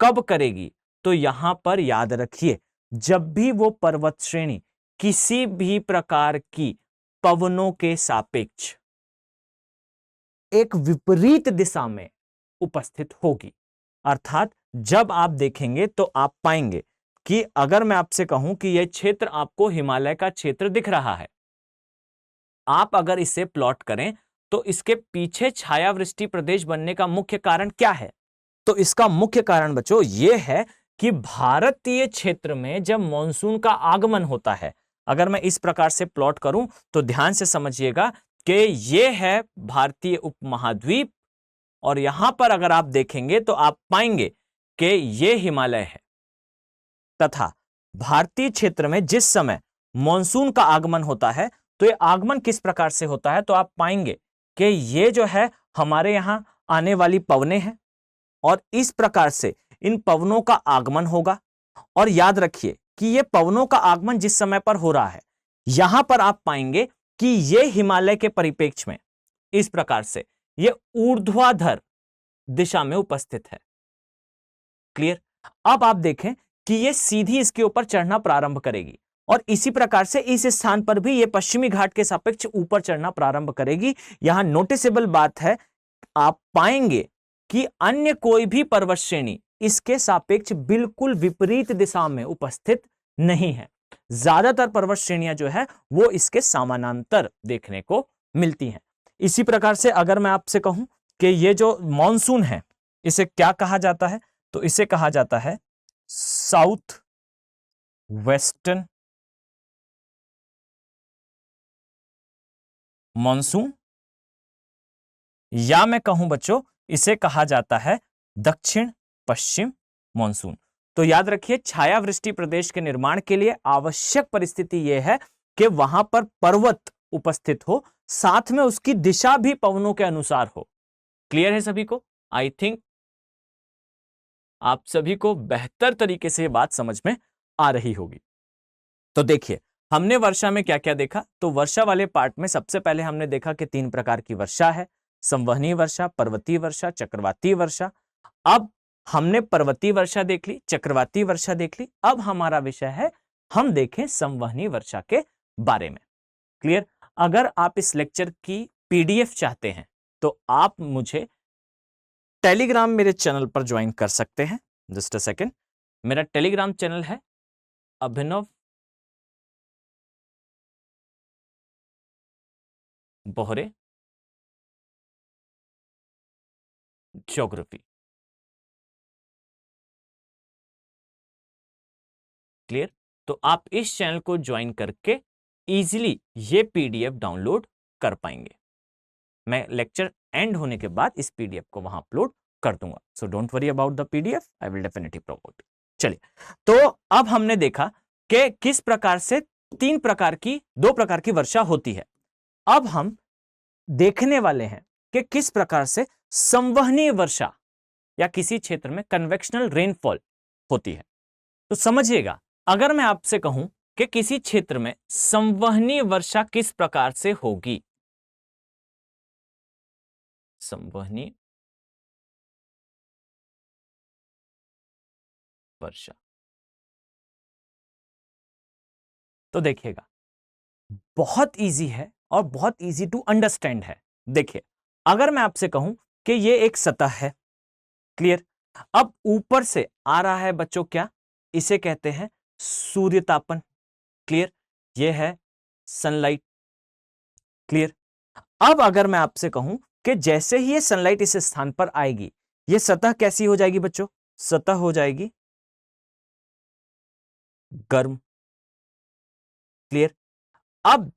कब करेगी, तो यहां पर याद रखिए जब भी वो पर्वत श्रेणी किसी भी प्रकार की पवनों के सापेक्ष एक विपरीत दिशा में उपस्थित होगी। अर्थात जब आप देखेंगे तो आप पाएंगे कि अगर मैं आपसे कहूं कि यह क्षेत्र आपको हिमालय का क्षेत्र दिख रहा है, आप अगर इसे प्लॉट करें तो इसके पीछे छायावृष्टि प्रदेश बनने का मुख्य कारण क्या है, तो इसका मुख्य कारण बच्चों यह है कि भारतीय क्षेत्र में जब मॉनसून का आगमन होता है, अगर मैं इस प्रकार से प्लॉट करूं तो ध्यान से समझिएगा कि यह है भारतीय उपमहाद्वीप और यहां पर अगर आप देखेंगे तो आप पाएंगे कि यह हिमालय है, तथा भारतीय क्षेत्र में जिस समय मॉनसून का आगमन होता है तो यह आगमन किस प्रकार से होता है, तो आप पाएंगे कि यह जो है हमारे यहां आने वाली पवनें हैं और इस प्रकार से इन पवनों का आगमन होगा। और याद रखिए कि यह पवनों का आगमन जिस समय पर हो रहा है, यहां पर आप पाएंगे कि यह हिमालय के परिप्रेक्ष्य में इस प्रकार से यह ऊर्ध्वाधर दिशा में उपस्थित है। क्लियर? अब आप देखें कि यह सीधी इसके ऊपर चढ़ना प्रारंभ करेगी और इसी प्रकार से इस स्थान पर भी यह पश्चिमी घाट के सापेक्ष ऊपर चढ़ना प्रारंभ करेगी। यहां नोटिसेबल बात है, आप पाएंगे कि अन्य कोई भी पर्वत श्रेणी इसके सापेक्ष बिल्कुल विपरीत दिशा में उपस्थित नहीं है। ज्यादातर पर्वत श्रेणियां जो है वो इसके समानांतर देखने को मिलती हैं। इसी प्रकार से अगर मैं आपसे कहूं कि ये जो मॉनसून है इसे क्या कहा जाता है, तो इसे कहा जाता है साउथ वेस्टर्न मॉनसून, या मैं कहूं बच्चों इसे कहा जाता है दक्षिण पश्चिम मॉनसून। तो याद रखिए छायावृष्टि प्रदेश के निर्माण के लिए आवश्यक परिस्थिति यह है कि वहां पर पर्वत उपस्थित हो, साथ में उसकी दिशा भी पवनों के अनुसार हो। क्लियर है सभी को? आई थिंक आप सभी को बेहतर तरीके से यह बात समझ में आ रही होगी। तो देखिए हमने वर्षा में क्या क्या देखा, तो वर्षा वाले पार्ट में सबसे पहले हमने देखा कि 3 प्रकार की वर्षा है, संवहनीय वर्षा, पर्वतीय वर्षा, चक्रवातीय वर्षा। अब हमने पर्वतीय वर्षा देख ली, चक्रवातीय वर्षा देख ली, अब हमारा विषय है हम देखें संवहनीय वर्षा के बारे में। क्लियर? अगर आप इस लेक्चर की पीडीएफ चाहते हैं तो आप मुझे टेलीग्राम मेरे चैनल पर ज्वाइन कर सकते हैं। जस्ट अ सेकेंड, मेरा टेलीग्राम चैनल है अभिनव बोहरे ज्योग्राफी। क्लियर? तो आप इस चैनल को ज्वाइन करके इजीली ये पीडीएफ डाउनलोड कर पाएंगे। मैं लेक्चर एंड होने के बाद इस पीडीएफ को वहां अपलोड कर दूंगा, so don't worry about the PDF, I will definitely promote. चलिए, तो अब हमने देखा कि किस प्रकार से 2 प्रकार की वर्षा होती है। अब हम देखने वाले हैं कि किस प्रकार से संवहनीय वर्षा या किसी क्षेत्र में कन्वेक्शनल रेनफॉल होती है। तो समझिएगा, अगर मैं आपसे कहूं कि किसी क्षेत्र में संवहनीय वर्षा किस प्रकार से होगी, संवहनीय वर्षा, तो देखिएगा बहुत इजी है और बहुत इजी टू अंडरस्टैंड है। देखिए अगर मैं आपसे कहूं कि ये एक सतह है, क्लियर, अब ऊपर से आ रहा है बच्चों क्या, इसे कहते हैं सूर्यतापन। क्लियर? ये है सनलाइट। क्लियर? अब अगर मैं आपसे कहूं कि जैसे ही ये सनलाइट इस स्थान पर आएगी, ये सतह कैसी हो जाएगी बच्चों? सतह हो जाएगी गर्म। क्लियर? अब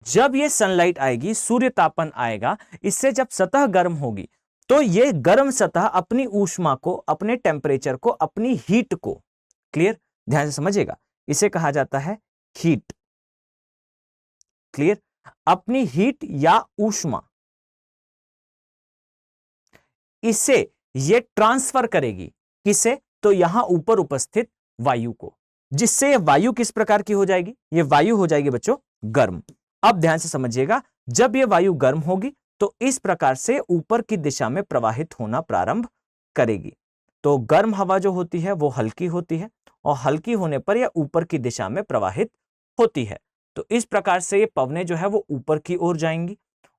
जब ये सनलाइट आएगी, सूर्य तापन आएगा, इससे जब सतह गर्म होगी तो ये गर्म सतह अपनी ऊष्मा को, अपने टेम्परेचर को, अपनी हीट को, क्लियर, ध्यान से समझिएगा, इसे कहा जाता है हीट। क्लियर? अपनी हीट या ऊष्मा इसे ये ट्रांसफर करेगी, किसे? तो यहां ऊपर उपस्थित वायु को, जिससे ये वायु किस प्रकार की हो जाएगी? ये वायु हो जाएगी बच्चों गर्म। अब ध्यान से समझिएगा, जब ये वायु गर्म होगी तो इस प्रकार से ऊपर की दिशा में प्रवाहित होना प्रारंभ करेगी। तो गर्म हवा जो होती है वो हल्की होती है और हल्की होने पर यह ऊपर की दिशा में प्रवाहित होती है। तो इस प्रकार से ये पवनें जो है वो ऊपर की ओर जाएंगी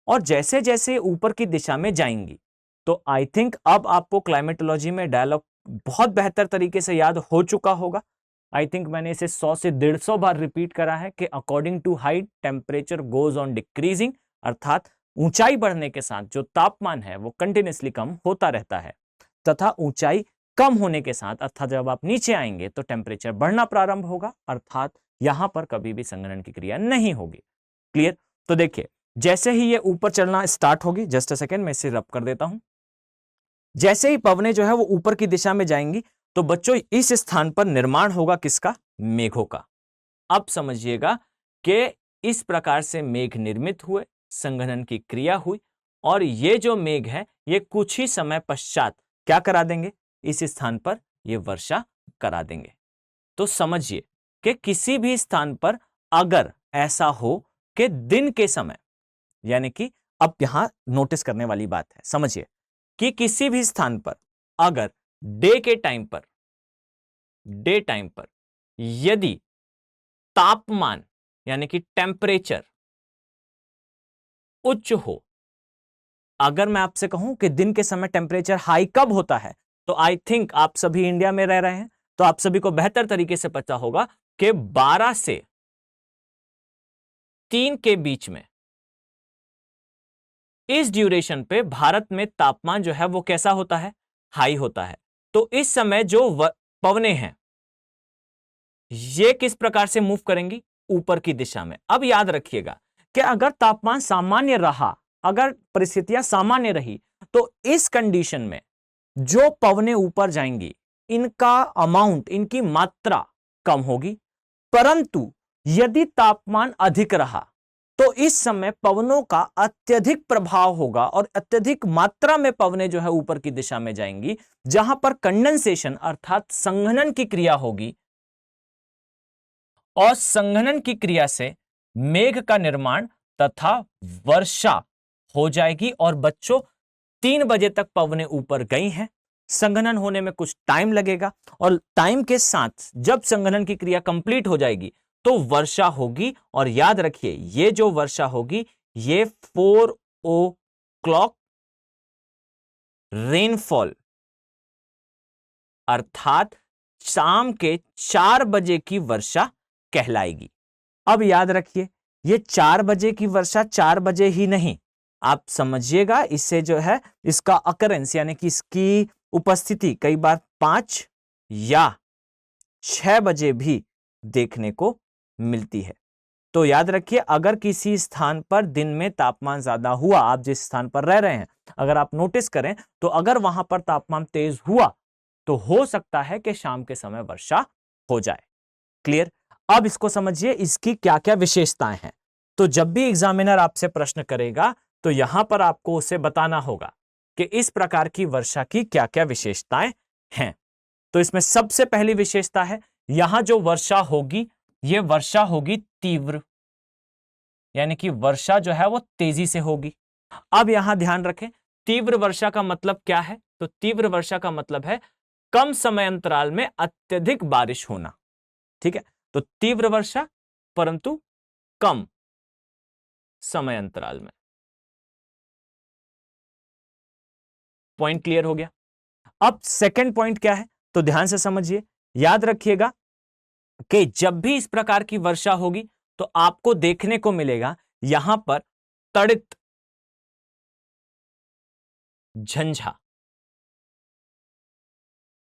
और जैसे जैसे ऊपर की दिशा में जाएंगी तो आई थिंक अब आपको क्लाइमेटोलॉजी में डायलॉग बहुत बेहतर तरीके से याद हो चुका होगा। आई थिंक मैंने इसे 100 से 150 बार रिपीट करा है कि according to height temperature goes on decreasing, अर्थात ऊंचाई बढ़ने के साथ जो तापमान है वो कंटिन्यूसली कम होता रहता है, तथा ऊंचाई कम होने के साथ अर्थात जब आप नीचे आएंगे तो टेम्परेचर बढ़ना प्रारंभ होगा, अर्थात यहां पर कभी भी संघनन की क्रिया नहीं होगी। क्लियर? तो देखिए, जैसे ही ये ऊपर चलना स्टार्ट होगी, जस्ट अ सेकेंड मैं इसे रब कर देता हूं, जैसे ही पवनें जो है वो ऊपर की दिशा में जाएंगी तो बच्चों इस स्थान पर निर्माण होगा किसका? मेघों का। अब समझिएगा कि इस प्रकार से मेघ निर्मित हुए, संघनन की क्रिया हुई और ये जो मेघ है ये कुछ ही समय पश्चात क्या करा देंगे? इस स्थान पर ये वर्षा करा देंगे। तो समझिए कि किसी भी स्थान पर अगर ऐसा हो कि दिन के समय, यानी कि अब यहां नोटिस करने वाली बात है, समझिए कि किसी भी स्थान पर अगर डे टाइम पर यदि तापमान यानी कि टेम्परेचर उच्च हो, अगर मैं आपसे कहूं कि दिन के समय टेम्परेचर हाई कब होता है, तो आई थिंक आप सभी इंडिया में रह रहे हैं तो आप सभी को बेहतर तरीके से पता होगा कि 12 से 3 के बीच में इस ड्यूरेशन पे भारत में तापमान जो है वो कैसा होता है? हाई होता है। तो इस समय जो पवनें हैं ये किस प्रकार से मूव करेंगी? ऊपर की दिशा में। अब याद रखिएगा कि अगर तापमान सामान्य रहा, अगर परिस्थितियां सामान्य रही, तो इस कंडीशन में जो पवनें ऊपर जाएंगी इनका अमाउंट, इनकी मात्रा कम होगी, परंतु यदि तापमान अधिक रहा तो इस समय पवनों का अत्यधिक प्रभाव होगा और अत्यधिक मात्रा में पवनें जो है ऊपर की दिशा में जाएंगी, जहां पर कंडेंसेशन अर्थात संघनन की क्रिया होगी और संघनन की क्रिया से मेघ का निर्माण तथा वर्षा हो जाएगी। और बच्चों 3 बजे तक पवनें ऊपर गई हैं, संघनन होने में कुछ टाइम लगेगा और टाइम के साथ जब संघनन की क्रिया कंप्लीट हो जाएगी तो वर्षा होगी। और याद रखिए ये जो वर्षा होगी ये 4 o'clock रेनफॉल अर्थात शाम के 4 बजे की वर्षा कहलाएगी। अब याद रखिए ये 4 बजे की वर्षा 4 बजे ही नहीं, आप समझिएगा इससे जो है इसका अकरेंस यानी कि इसकी उपस्थिति कई बार 5 या 6 बजे भी देखने को मिलती है। तो याद रखिए अगर किसी स्थान पर दिन में तापमान ज्यादा हुआ, आप जिस स्थान पर रह रहे हैं अगर आप नोटिस करें तो अगर वहां पर तापमान तेज हुआ तो हो सकता है कि शाम के समय वर्षा हो जाए। क्लियर? अब इसको समझिए इसकी क्या क्या विशेषताएं हैं। तो जब भी एग्जामिनर आपसे प्रश्न करेगा तो यहां पर आपको उसे बताना होगा कि इस प्रकार की वर्षा की क्या क्या विशेषताएं हैं। तो इसमें सबसे पहली विशेषता है यहां जो वर्षा होगी यह वर्षा होगी तीव्र, यानी कि वर्षा जो है वो तेजी से होगी। अब यहां ध्यान रखें तीव्र वर्षा का मतलब क्या है? तो तीव्र वर्षा का मतलब है कम समय अंतराल में अत्यधिक बारिश होना। ठीक है, तो तीव्र वर्षा परंतु कम समय अंतराल में। पॉइंट क्लियर हो गया? अब सेकंड पॉइंट क्या है तो ध्यान से समझिए, याद रखिएगा कि जब भी इस प्रकार की वर्षा होगी तो आपको देखने को मिलेगा यहां पर तड़ित झंझा।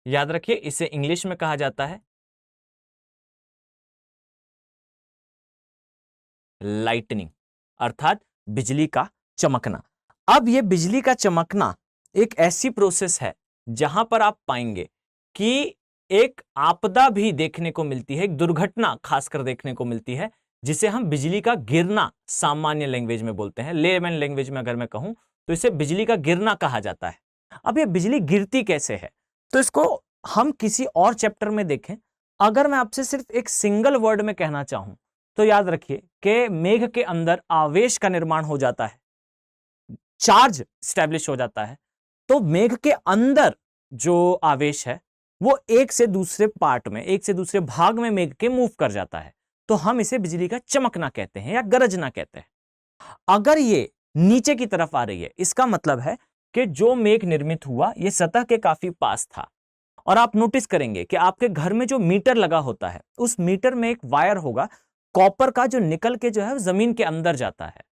याद रखिए, इसे इंग्लिश में कहा जाता है लाइटनिंग, अर्थात बिजली का चमकना। अब यह बिजली का चमकना एक ऐसी प्रोसेस है जहां पर आप पाएंगे कि एक आपदा भी देखने को मिलती है, एक दुर्घटना खासकर देखने को मिलती है, जिसे हम बिजली का गिरना सामान्य लैंग्वेज में बोलते हैं। लेमन लैंग्वेज में अगर मैं कहूं तो इसे बिजली का गिरना कहा जाता है। अब यह बिजली गिरती कैसे है, तो इसको हम किसी और चैप्टर में देखें। अगर मैं आपसे सिर्फ एक सिंगल वर्ड में कहना चाहूं तो याद रखिए कि मेघ के अंदर आवेश का निर्माण हो जाता है, चार्ज स्टैब्लिश हो जाता है। तो मेघ के अंदर जो आवेश है वो एक से दूसरे पार्ट में, एक से दूसरे भाग में मेघ के मूव कर जाता है। तो हम इसे बिजली का चमकना कहते हैं या गरजना कहते हैं। अगर ये नीचे की तरफ आ रही है, इसका मतलब है कि जो मेघ निर्मित हुआ ये सतह के काफी पास था। और आप नोटिस करेंगे कि आपके घर में जो मीटर लगा होता है, उस मीटर में एक वायर होगा कॉपर का, जो निकल के जो है जमीन के अंदर जाता है।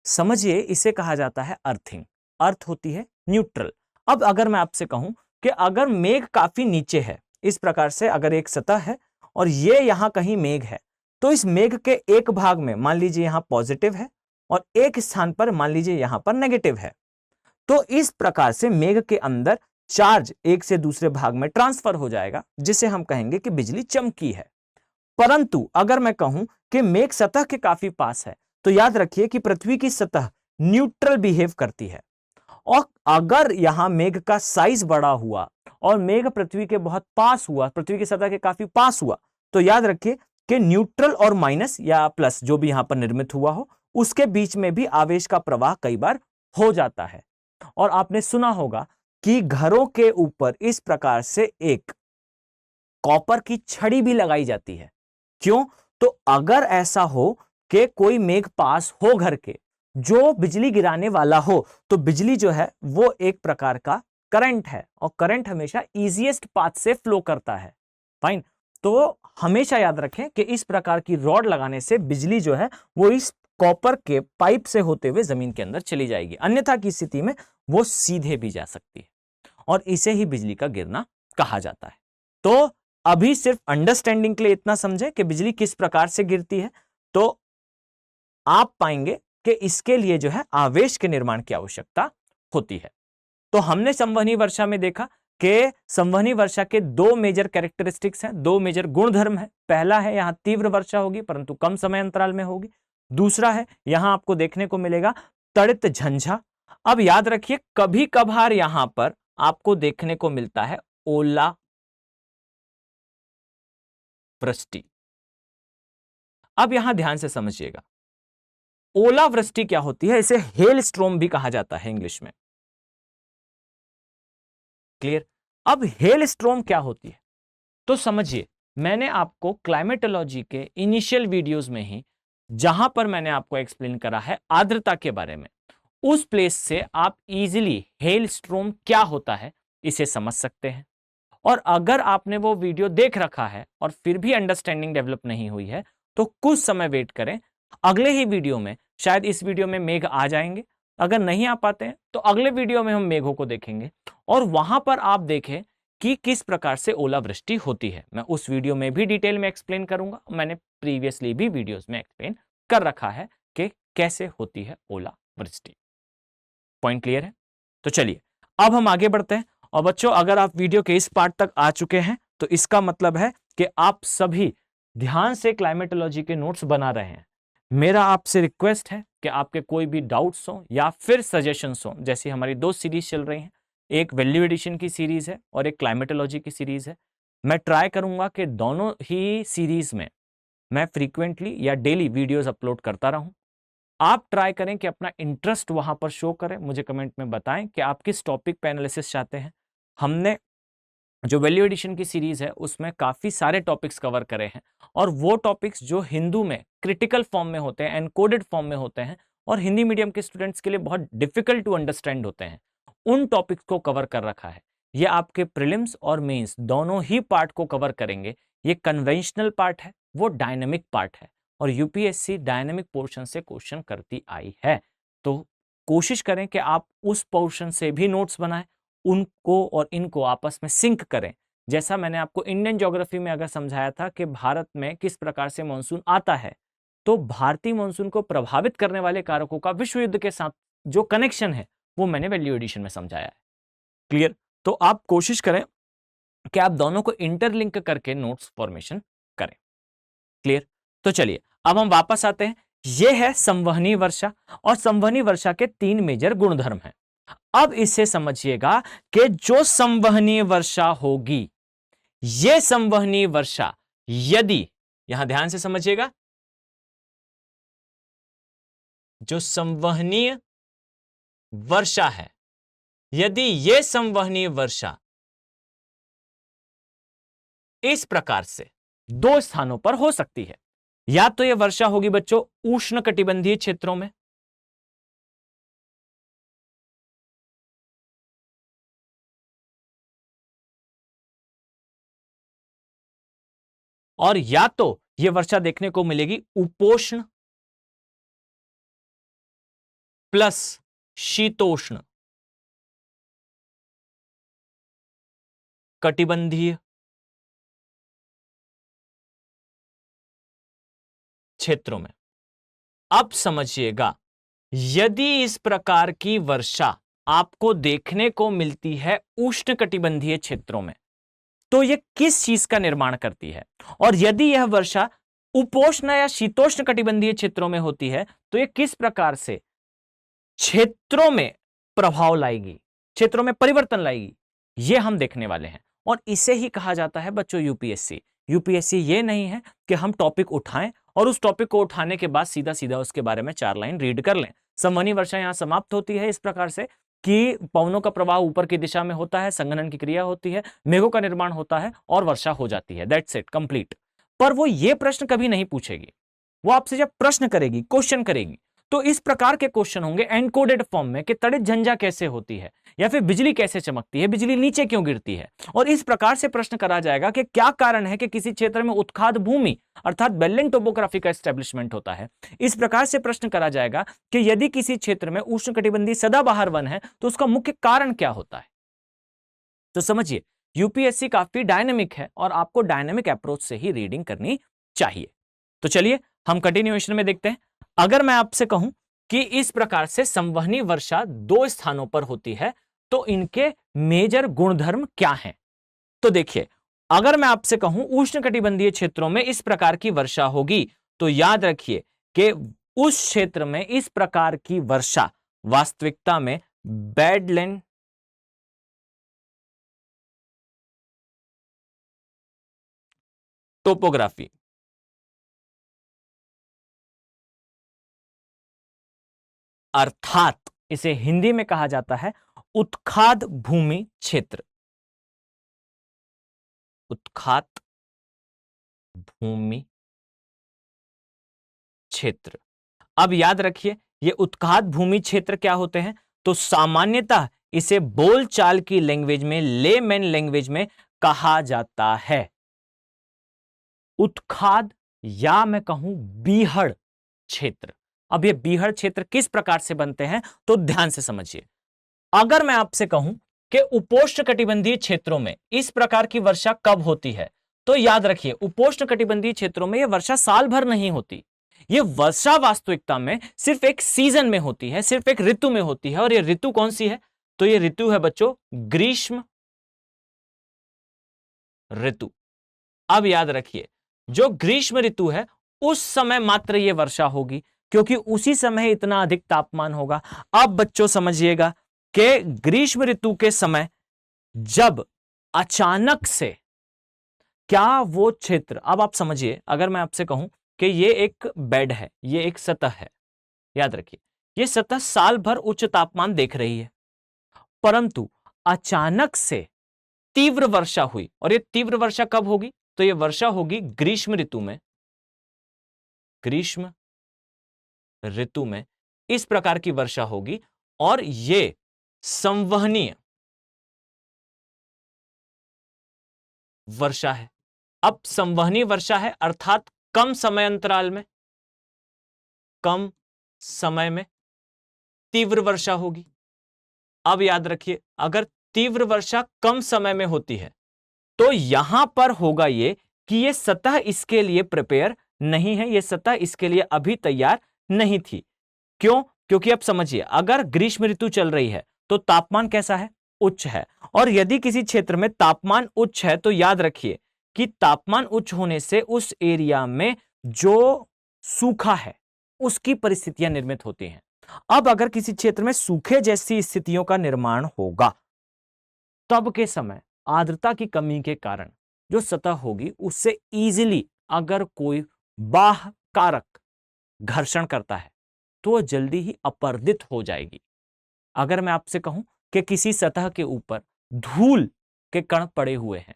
समझिए, इसे कहा जाता है अर्थिंग। अर्थ होती है न्यूट्रल। अब अगर मैं आपसे कहूं कि अगर मेघ काफी नीचे है, इस प्रकार से अगर एक सतह है और ये यहां कहीं मेघ है, तो इस मेघ के एक भाग में मान लीजिए यहां पॉजिटिव है और एक स्थान पर मान लीजिए यहां पर नेगेटिव है। तो इस प्रकार से मेघ के अंदर चार्ज एक से दूसरे भाग में ट्रांसफर हो जाएगा, जिसे हम कहेंगे कि बिजली चमकी है। परंतु अगर मैं कहूं कि मेघ सतह के काफी पास है, तो याद रखिए कि पृथ्वी की सतह न्यूट्रल बिहेव करती है। और अगर यहां मेघ का साइज बड़ा हुआ और मेघ पृथ्वी के बहुत पास हुआ, पृथ्वी की सतह के काफी पास हुआ, तो याद रखिए कि न्यूट्रल और माइनस या प्लस जो भी यहां पर निर्मित हुआ हो, उसके बीच में भी आवेश का प्रवाह कई बार हो जाता है। और आपने सुना होगा कि घरों के ऊपर इस प्रकार से एक कॉपर की छड़ी भी लगाई जाती है। क्यों? तो अगर ऐसा हो कि कोई मेघ पास हो घर के जो बिजली गिराने वाला हो, तो बिजली जो है वो एक प्रकार का करंट है और करंट हमेशा इजीएस्ट पाथ से फ्लो करता है। फाइन। तो हमेशा याद रखें कि इस प्रकार की रॉड लगाने से बिजली जो है वो इस कॉपर के पाइप से होते हुए जमीन के अंदर चली जाएगी, अन्यथा की स्थिति में वो सीधे भी जा सकती है और इसे ही बिजली का गिरना कहा जाता है। तो अभी सिर्फ अंडरस्टैंडिंग के लिए इतना समझे कि बिजली किस प्रकार से गिरती है, तो आप पाएंगे कि इसके लिए जो है आवेश के निर्माण की आवश्यकता होती है। तो हमने संवहनी वर्षा में देखा कि संवहनी वर्षा के दो मेजर कैरेक्टरिस्टिक्स हैं, दो मेजर गुणधर्म है। पहला है यहां तीव्र वर्षा होगी परंतु कम समय अंतराल में होगी। दूसरा है यहां आपको देखने को मिलेगा तड़ित झंझा। अब याद रखिए, कभी कभार यहां पर आपको देखने को मिलता है ओला वृष्टि। अब यहां ध्यान से समझिएगा, ओला वृष्टि क्या होती है, इसे हेल स्ट्रोम भी कहा जाता है इंग्लिश में। क्लियर? अब हेल स्ट्रोम क्या होती है तो समझिए, मैंने आपको क्लाइमेटोलॉजी के इनिशियल वीडियोस में ही जहां पर मैंने आपको एक्सप्लेन करा है आर्द्रता के बारे में, उस प्लेस से आप इजीली हेल स्ट्रोम क्या होता है इसे समझ सकते हैं। और अगर आपने वो वीडियो देख रखा है और फिर भी अंडरस्टैंडिंग डेवलप नहीं हुई है, तो कुछ समय वेट करें, अगले ही वीडियो में, शायद इस वीडियो में मेघ आ जाएंगे, अगर नहीं आ पाते हैं तो अगले वीडियो में हम मेघों को देखेंगे और वहां पर आप देखें कि किस प्रकार से ओलावृष्टि होती है। मैं उस वीडियो में भी डिटेल में एक्सप्लेन करूंगा, मैंने प्रीवियसली भी वीडियोस में एक्सप्लेन कर रखा है कि कैसे होती है ओलावृष्टि। पॉइंट क्लियर है? तो चलिए अब हम आगे बढ़ते हैं। और बच्चों, अगर आप वीडियो के इस पार्ट तक आ चुके हैं तो इसका मतलब है कि आप सभी ध्यान से क्लाइमेटोलॉजी के नोट्स बना रहे हैं। मेरा आपसे रिक्वेस्ट है कि आपके कोई भी डाउट्स हो या फिर सजेशंस हो, जैसी हमारी दो सीरीज चल रही हैं, एक वैल्यू एडिशन की सीरीज है और एक क्लाइमेटोलॉजी की सीरीज है। मैं ट्राई करूंगा कि दोनों ही सीरीज में मैं फ्रीक्वेंटली या डेली वीडियोस अपलोड करता रहूं। आप ट्राई करें कि अपना इंटरेस्ट वहां पर शो करें, मुझे कमेंट में बताएं कि आप किस टॉपिक पे एनालिसिस चाहते हैं। हमने जो वैल्यू एडिशन की सीरीज है उसमें काफी सारे टॉपिक्स कवर करे हैं और वो टॉपिक्स जो हिंदू में क्रिटिकल फॉर्म में होते हैं, एनकोडेड फॉर्म में होते हैं और हिंदी मीडियम के स्टूडेंट्स के लिए बहुत डिफिकल्ट टू अंडरस्टैंड होते हैं, उन टॉपिक्स को कवर कर रखा है। ये आपके प्रीलिम्स और मेंस दोनों ही पार्ट को कवर करेंगे। ये कन्वेंशनल पार्ट है, वो डायनेमिक पार्ट है और यूपीएससी डायनेमिक पोर्शन से क्वेश्चन करती आई है। तो कोशिश करें कि आप उस पोर्शन से भी नोट्स बनाएं, उनको और इनको आपस में सिंक करें। जैसा मैंने आपको इंडियन ज्योग्राफी में अगर समझाया था कि भारत में किस प्रकार से मानसून आता है, तो भारतीय मानसून को प्रभावित करने वाले कारकों का विश्व युद्ध के साथ जो कनेक्शन है वो मैंने वैल्यू एडिशन में समझाया है। क्लियर? तो आप कोशिश करें कि आप दोनों को इंटरलिंक करके नोट्स फॉर्मेशन करें। क्लियर? तो चलिए अब हम वापस आते हैं। यह है संवहनी वर्षा, और संवहनी वर्षा के 3 मेजर गुणधर्म हैं। अब इसे समझिएगा कि जो संवहनी वर्षा होगी, यह संवहनी वर्षा यदि, यहां ध्यान से समझिएगा, जो संवहनीय वर्षा है, यदि यह संवहनीय वर्षा इस प्रकार से 2 स्थानों पर हो सकती है। या तो यह वर्षा होगी बच्चों उष्णकटिबंधीय क्षेत्रों में, और या तो यह वर्षा देखने को मिलेगी उपोष्ण प्लस शीतोष्ण कटिबंधीय क्षेत्रों में। अब समझिएगा, यदि इस प्रकार की वर्षा आपको देखने को मिलती है उष्णकटिबंधीय क्षेत्रों में, तो यह किस चीज का निर्माण करती है? और यदि यह वर्षा उपोष्ण या शीतोष्ण कटिबंधीय क्षेत्रों में होती है, तो यह किस प्रकार से क्षेत्रों में प्रभाव लाएगी, क्षेत्रों में परिवर्तन लाएगी, यह हम देखने वाले हैं। और इसे ही कहा जाता है बच्चों यूपीएससी। यूपीएससी ये नहीं है कि हम टॉपिक उठाएं और उस टॉपिक को उठाने के बाद सीधा सीधा उसके बारे में 4 लाइन रीड कर लें। संवहनी वर्षा यहां समाप्त होती है इस प्रकार से कि पवनों का प्रवाह ऊपर की दिशा में होता है, संघनन की क्रिया होती है, मेघों का निर्माण होता है और वर्षा हो जाती है। That's it, complete. पर वो ये प्रश्न कभी नहीं पूछेगी। वो आपसे जब प्रश्न करेगी, क्वेश्चन करेगी, तो इस प्रकार के क्वेश्चन होंगे एनकोडेड फॉर्म में कि तड़ित झंझा कैसे होती है, या फिर बिजली कैसे चमकती है, बिजली नीचे क्यों गिरती है। और इस प्रकार से प्रश्न करा जाएगा कि क्या कारण है कि किसी क्षेत्र में उत्खाद भूमि अर्थात बेलेंट टोपोग्राफी का एस्टेब्लिशमेंट होता है। इस प्रकार से प्रश्न करा जाएगा कि यदि किसी क्षेत्र में उष्णकटिबंधीय सदाबहार वन है तो उसका मुख्य कारण क्या होता है। तो समझिए, यूपीएससी काफी डायनेमिक है और आपको डायनेमिक अप्रोच से ही रीडिंग करनी चाहिए। तो चलिए हम कंटिन्यूएशन में देखते हैं। अगर मैं आपसे कहूं कि इस प्रकार से संवहनी वर्षा 2 स्थानों पर होती है, तो इनके मेजर गुणधर्म क्या हैं? तो देखिए, अगर मैं आपसे कहूं उष्णकटिबंधीय क्षेत्रों में इस प्रकार की वर्षा होगी, तो याद रखिए कि उस क्षेत्र में इस प्रकार की वर्षा वास्तविकता में बैडलैंड टोपोग्राफी अर्थात इसे हिंदी में कहा जाता है उत्खाद भूमि क्षेत्र। उत्खात भूमि क्षेत्र। अब याद रखिए, ये उत्खात भूमि क्षेत्र क्या होते हैं? तो सामान्यतः इसे बोलचाल की लैंग्वेज में, लेमैन लैंग्वेज में कहा जाता है उत्खाद, या मैं कहूं बीहड़ क्षेत्र। अब ये बीहड़ क्षेत्र किस प्रकार से बनते हैं, तो ध्यान से समझिए। अगर मैं आपसे कहूं कि उपोष्ण कटिबंधीय क्षेत्रों में इस प्रकार की वर्षा कब होती है, तो याद रखिए उपोष्ण कटिबंधीय क्षेत्रों में यह वर्षा साल भर नहीं होती। यह वर्षा वास्तविकता में सिर्फ एक सीजन में होती है, सिर्फ एक ऋतु में होती है। और यह ऋतु कौन सी है? तो यह ऋतु है बच्चों ग्रीष्म ऋतु। अब याद रखिए, जो ग्रीष्म ऋतु है उस समय मात्र यह वर्षा होगी, क्योंकि उसी समय इतना अधिक तापमान होगा। अब बच्चों समझिएगा कि ग्रीष्म ऋतु के समय जब अचानक से क्या वो क्षेत्र, अब आप समझिए, अगर मैं आपसे कहूं कि ये एक बेड है, ये एक सतह है, याद रखिए ये सतह साल भर उच्च तापमान देख रही है, परंतु अचानक से तीव्र वर्षा हुई। और ये तीव्र वर्षा कब होगी? तो ये वर्षा होगी ग्रीष्म ऋतु में। ग्रीष्म ऋतु में इस प्रकार की वर्षा होगी, और ये संवहनीय वर्षा है। अब संवहनीय वर्षा है अर्थात कम समय अंतराल में, कम समय में तीव्र वर्षा होगी। अब याद रखिए, अगर तीव्र वर्षा कम समय में होती है तो यहां पर होगा ये कि ये सतह इसके लिए प्रिपेयर नहीं है, ये सतह इसके लिए अभी तैयार नहीं थी। क्यों? क्योंकि अब समझिए, अगर ग्रीष्म ऋतु चल रही है तो तापमान कैसा है? उच्च है। और यदि किसी क्षेत्र में तापमान उच्च है तो याद रखिए कि तापमान उच्च होने से उस एरिया में जो सूखा है उसकी परिस्थितियां निर्मित होती हैं। अब अगर किसी क्षेत्र में सूखे जैसी स्थितियों का निर्माण होगा, तब के समय आर्द्रता की कमी के कारण जो सतह होगी उससे इजीली अगर कोई बाह्य कारक घर्षण करता है तो वह जल्दी ही अपर्दित हो जाएगी। अगर मैं आपसे कहूं कि किसी सतह के ऊपर धूल के कण पड़े हुए हैं,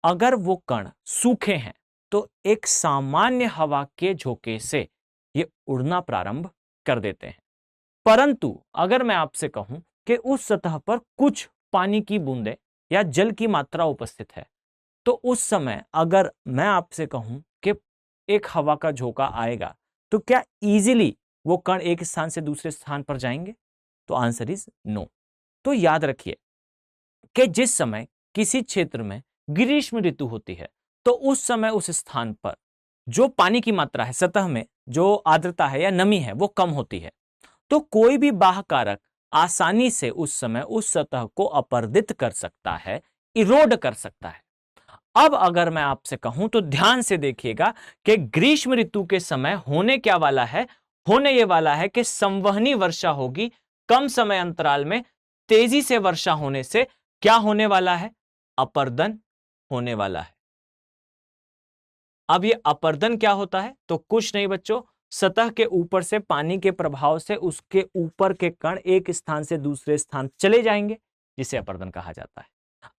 अगर वो कण सूखे हैं तो एक सामान्य हवा के झोंके से ये उड़ना प्रारंभ कर देते हैं। परंतु अगर मैं आपसे कहूं कि उस सतह पर कुछ पानी की बूंदें या जल की मात्रा उपस्थित है, तो उस समय अगर मैं आपसे कहूं कि एक हवा का झोंका आएगा तो क्या इजीली वो कण एक स्थान से दूसरे स्थान पर जाएंगे? तो आंसर इज नो। तो याद रखिए कि जिस समय किसी क्षेत्र में ग्रीष्म ऋतु होती है तो उस समय उस स्थान पर जो पानी की मात्रा है, सतह में जो आर्द्रता है या नमी है, वो कम होती है। तो कोई भी बाह्य कारक आसानी से उस समय उस सतह को अपर्दित कर सकता है, इरोड कर सकता है। अब अगर मैं आपसे कहूं तो ध्यान से देखिएगा कि ग्रीष्म ऋतु के समय होने क्या वाला है? होने ये वाला है कि संवहनी वर्षा होगी कम समय अंतराल में। तेजी से वर्षा होने से क्या होने वाला है? अपर्दन होने वाला है। अब ये अपर्दन क्या होता है? तो कुछ नहीं बच्चों, सतह के ऊपर से पानी के प्रभाव से उसके ऊपर के कण एक स्थान से दूसरे स्थान चले जाएंगे, जिसे अपर्दन कहा जाता है।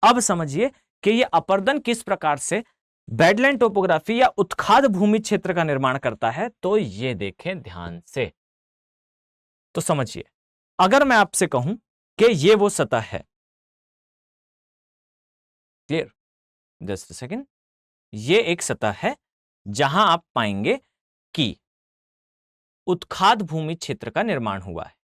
अब समझिए कि ये अपर्दन किस प्रकार से बेडलैंड टोपोग्राफी या उत्खाद भूमि क्षेत्र का निर्माण करता है। तो ये देखें ध्यान से, तो समझिए, अगर मैं आपसे कहूं कि ये वो सतह है, क्लियर, जस्ट अ सेकेंड, ये एक सतह है जहां आप पाएंगे कि उत्खाद भूमि क्षेत्र का निर्माण हुआ है।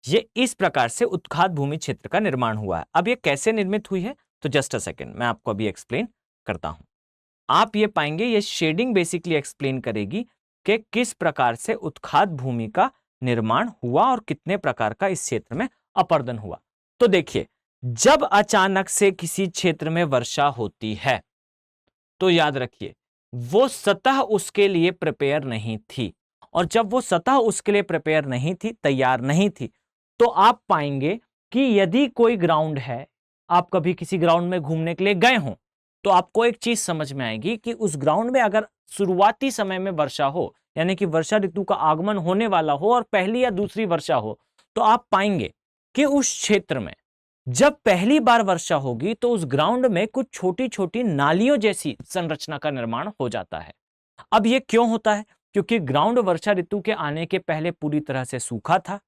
ये इस प्रकार से उत्खाद भूमि क्षेत्र का निर्माण हुआ है। अब ये कैसे निर्मित हुई है? तो जस्ट अ सेकेंड, मैं आपको अभी एक्सप्लेन करता हूं। आप ये पाएंगे, ये शेडिंग बेसिकली एक्सप्लेन करेगी कि किस प्रकार से उत्खाद भूमि का निर्माण हुआ और कितने प्रकार का इस क्षेत्र में अपर्दन हुआ। तो देखिए, जब अचानक से किसी क्षेत्र में वर्षा होती है तो याद रखिए वो सतह उसके लिए प्रिपेयर नहीं थी, और जब वो सतह उसके लिए प्रिपेयर नहीं थी, तैयार नहीं थी, तो आप पाएंगे कि यदि कोई ग्राउंड है, आप कभी किसी ग्राउंड में घूमने के लिए गए हों, तो आपको एक चीज समझ में आएगी कि उस ग्राउंड में अगर शुरुआती समय में वर्षा हो, यानी कि वर्षा ऋतु का आगमन होने वाला हो और पहली या दूसरी वर्षा हो, तो आप पाएंगे कि उस क्षेत्र में जब पहली बार वर्षा होगी तो उस ग्राउंड में कुछ छोटी छोटी नालियों जैसी संरचना का निर्माण हो जाता है। अब यह क्यों होता है? क्योंकि ग्राउंड वर्षा ऋतु के आने के पहले पूरी तरह से सूखा था।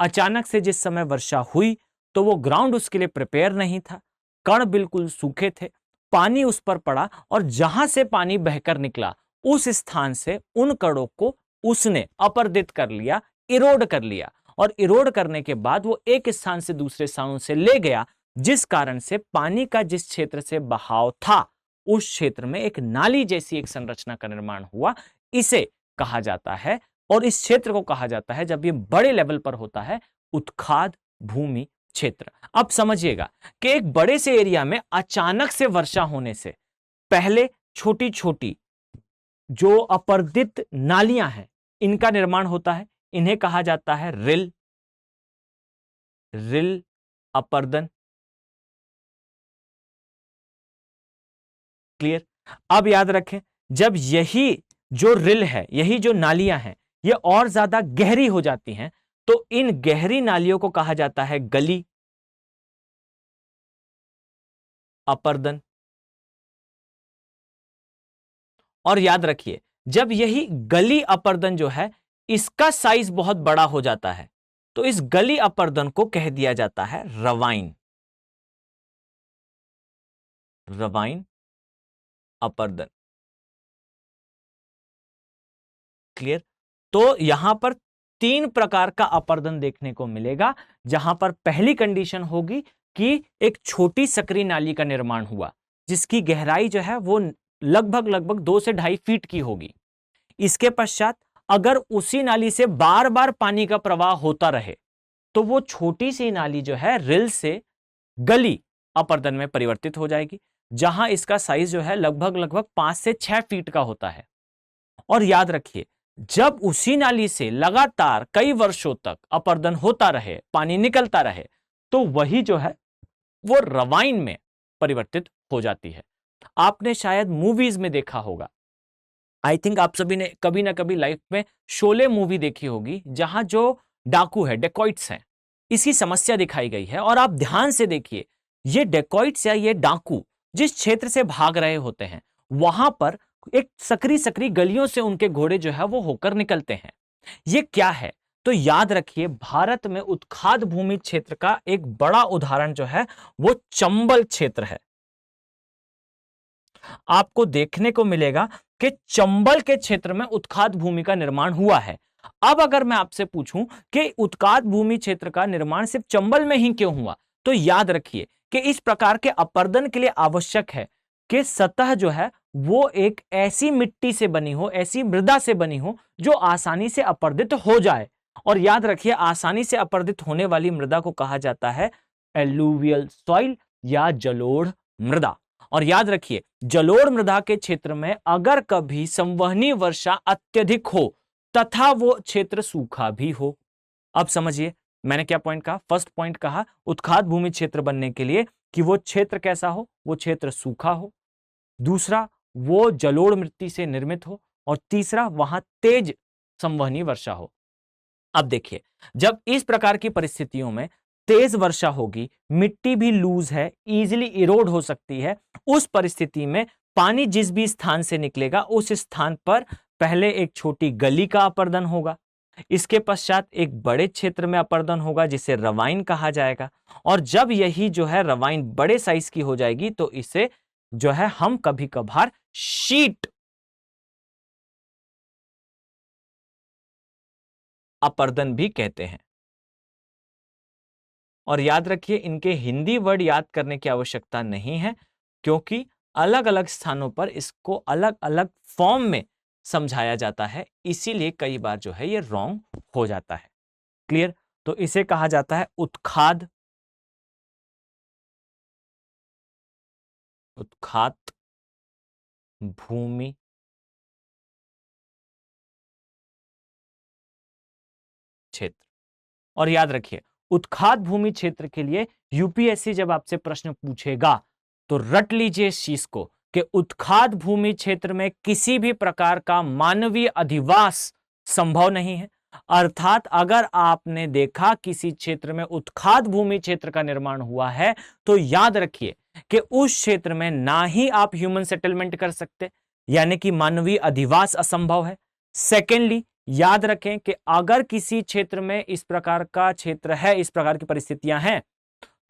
अचानक से जिस समय वर्षा हुई तो वो ग्राउंड उसके लिए प्रिपेयर नहीं था, कण बिल्कुल सूखे थे, पानी उस पर पड़ा और जहां से पानी बहकर निकला उस स्थान से उन कणों को उसने अपर्दित कर लिया, इरोड कर लिया, और इरोड करने के बाद वो एक स्थान से दूसरे स्थानों से ले गया, जिस कारण से पानी का जिस क्षेत्र से बहाव था उस क्षेत्र में एक नाली जैसी एक संरचना का निर्माण हुआ। इसे कहा जाता है, और इस क्षेत्र को कहा जाता है, जब ये बड़े लेवल पर होता है, उत्खाद भूमि क्षेत्र। अब समझिएगा कि एक बड़े से एरिया में अचानक से वर्षा होने से पहले छोटी छोटी जो अपर्दित नालियां हैं इनका निर्माण होता है। इन्हें कहा जाता है रिल, रिल अपर्दन। क्लियर? अब याद रखें, जब यही जो रिल है, यही जो नालियां हैं, ये और ज्यादा गहरी हो जाती हैं, तो इन गहरी नालियों को कहा जाता है गली अपर्दन। और याद रखिए, जब यही गली अपर्दन जो है इसका साइज बहुत बड़ा हो जाता है तो इस गली अपर्दन को कह दिया जाता है रवाइन। रवाइन, अपरदन। क्लियर? तो यहां पर 3 प्रकार का अपरदन देखने को मिलेगा, जहां पर पहली कंडीशन होगी कि एक छोटी सकरी नाली का निर्माण हुआ जिसकी गहराई जो है वो लगभग 2 से 2.5 फीट की होगी। इसके पश्चात अगर उसी नाली से बार बार पानी का प्रवाह होता रहे तो वो छोटी सी नाली जो है रिल से गली अपरदन में परिवर्तित हो जाएगी, जहां इसका साइज जो है लगभग 5 से 6 फीट का होता है। और याद रखिए, जब उसी नाली से लगातार कई वर्षों तक अपरदन होता रहे, पानी निकलता रहे, तो वही जो है वो रवाइन में परिवर्तित हो जाती है। आपने शायद मूवीज में देखा होगा, आई थिंक आप सभी ने कभी ना कभी लाइफ में शोले मूवी देखी होगी, जहां जो डाकू है, डेकॉइट्स हैं, इसकी समस्या दिखाई गई है। और आप ध्यान से देखिए, ये डेकॉइट्स या ये डाकू जिस क्षेत्र से भाग रहे होते हैं, वहां पर एक सकरी सकरी गलियों से उनके घोड़े जो है वो होकर निकलते हैं। ये क्या है? तो याद रखिए, भारत में उत्खाद भूमि क्षेत्र का एक बड़ा उदाहरण जो है वो चंबल क्षेत्र है। आपको देखने को मिलेगा कि चंबल के क्षेत्र में उत्खाद भूमि का निर्माण हुआ है। अब अगर मैं आपसे पूछूं कि उत्खाद भूमि क्षेत्र का निर्माण सिर्फ चंबल में ही क्यों हुआ, तो याद रखिए कि इस प्रकार के अपरदन के लिए आवश्यक है कि सतह जो है वो एक ऐसी मिट्टी से बनी हो, ऐसी मृदा से बनी हो जो आसानी से अपरदित हो जाए। और याद रखिए, आसानी से अपरदित होने वाली मृदा को कहा जाता है एलुवियल सॉइल या जलोढ़ मृदा। और याद रखिए, जलोढ़ मृदा के क्षेत्र में अगर कभी संवहनी वर्षा अत्यधिक हो तथा वो क्षेत्र सूखा भी हो। अब समझिए मैंने क्या पॉइंट कहा। फर्स्ट पॉइंट कहा उत्खाद भूमि क्षेत्र बनने के लिए कि वो क्षेत्र कैसा हो, वो क्षेत्र सूखा हो। दूसरा, वो जलोढ़ मिट्टी से निर्मित हो। और तीसरा, वहां तेज संवहनी वर्षा हो। अब देखिए, जब इस प्रकार की परिस्थितियों में तेज वर्षा होगी, मिट्टी भी लूज है, इजीली इरोड हो सकती है, उस परिस्थिति में पानी जिस भी स्थान से निकलेगा उस स्थान पर पहले एक छोटी गली का अपरदन होगा, इसके पश्चात एक बड़े क्षेत्र में अपरदन होगा जिसे रवाइन कहा जाएगा। और जब यही जो है रवाइन बड़े साइज की हो जाएगी तो इसे जो है हम कभी कभार शीट अपरदन भी कहते हैं। और याद रखिए, इनके हिंदी वर्ड याद करने की आवश्यकता नहीं है, क्योंकि अलग अलग स्थानों पर इसको अलग अलग फॉर्म में समझाया जाता है, इसीलिए कई बार जो है ये रॉन्ग हो जाता है। क्लियर? तो इसे कहा जाता है उत्खाद, उत्खात भूमि क्षेत्र। और याद रखिए, उत्खात भूमि क्षेत्र के लिए यूपीएससी जब आपसे प्रश्न पूछेगा तो रट लीजिए इस चीज को कि उत्खात भूमि क्षेत्र में किसी भी प्रकार का मानवीय अधिवास संभव नहीं है। अर्थात अगर आपने देखा किसी क्षेत्र में उत्खात भूमि क्षेत्र का निर्माण हुआ है तो याद रखिए कि उस क्षेत्र में ना ही आप ह्यूमन सेटलमेंट कर सकते, यानी कि मानवीय अधिवास असंभव है। सेकेंडली, याद रखें कि अगर किसी क्षेत्र में इस प्रकार का क्षेत्र है, इस प्रकार की परिस्थितियां हैं,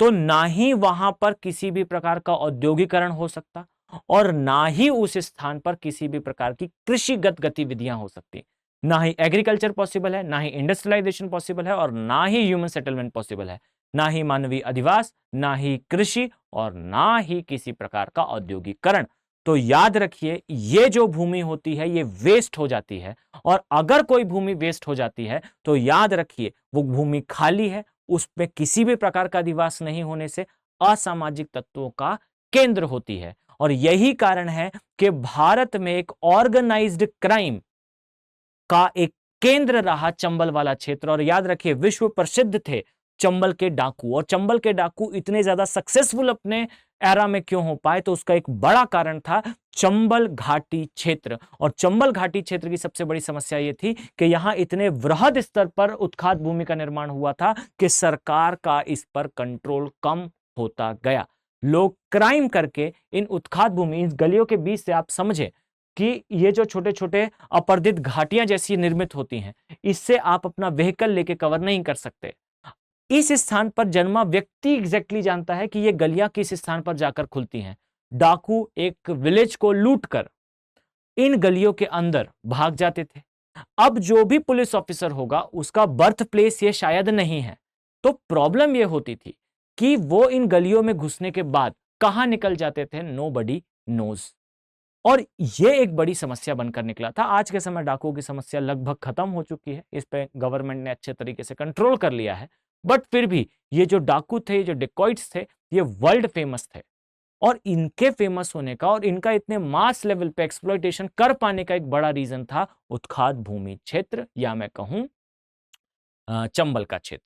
तो ना ही वहां पर किसी भी प्रकार का औद्योगिकरण हो सकता और ना ही उस स्थान पर किसी भी प्रकार की कृषिगत गतिविधियां हो सकती। ना ही एग्रीकल्चर पॉसिबल है, ना ही इंडस्ट्रियलाइजेशन पॉसिबल है और ना ही ह्यूमन सेटलमेंट पॉसिबल है। ना ही मानवीय अधिवास, ना ही कृषि और ना ही किसी प्रकार का औद्योगिकरण। तो याद रखिए, ये जो भूमि होती है ये वेस्ट हो जाती है। और अगर कोई भूमि वेस्ट हो जाती है तो याद रखिए वो भूमि खाली है, उसमें किसी भी प्रकार का अधिवास नहीं होने से असामाजिक तत्वों का केंद्र होती है। और यही कारण है कि भारत में एक ऑर्गेनाइज्ड क्राइम का एक केंद्र रहा चंबल वाला क्षेत्र। और याद रखिए, विश्व प्रसिद्ध थे चंबल के डाकू। और चंबल के डाकू इतने ज्यादा सक्सेसफुल अपने एरा में क्यों हो पाए, तो उसका एक बड़ा कारण था चंबल घाटी क्षेत्र। और चंबल घाटी क्षेत्र की सबसे बड़ी समस्या यह थी कि यहां इतने वृहद स्तर पर उत्खात भूमि का निर्माण हुआ था कि सरकार का इस पर कंट्रोल कम होता गया। लोग क्राइम करके इन उत्खात भूमि, इन गलियों के बीच से आप समझे कि ये जो छोटे छोटे अपरदित घाटियां जैसी निर्मित होती हैं, इससे आप अपना व्हीकल लेके कवर नहीं कर सकते। इस स्थान पर जन्मा व्यक्ति एग्जैक्टली जानता है कि ये गलियां किस स्थान पर जाकर खुलती हैं। डाकू एक विलेज को लूट कर इन गलियों के अंदर भाग जाते थे। अब जो भी पुलिस ऑफिसर होगा उसका बर्थ प्लेस ये शायद नहीं है, तो प्रॉब्लम ये होती थी कि वो इन गलियों में घुसने के बाद कहां निकल जाते थे, नोबडी नोज। और ये एक बड़ी समस्या बनकर निकला था। आज के समय डाकुओं की समस्या लगभग खत्म हो चुकी है, इस पे गवर्नमेंट ने अच्छे तरीके से कंट्रोल कर लिया है, बट फिर भी ये जो डाकू थे, ये जो डिकॉइट्स थे, ये वर्ल्ड फेमस थे। और इनके फेमस होने का और इनका इतने मास लेवल पे एक्सप्लॉइटेशन कर पाने का एक बड़ा रीजन था उत्खात भूमि क्षेत्र, या मैं कहूं चंबल का क्षेत्र।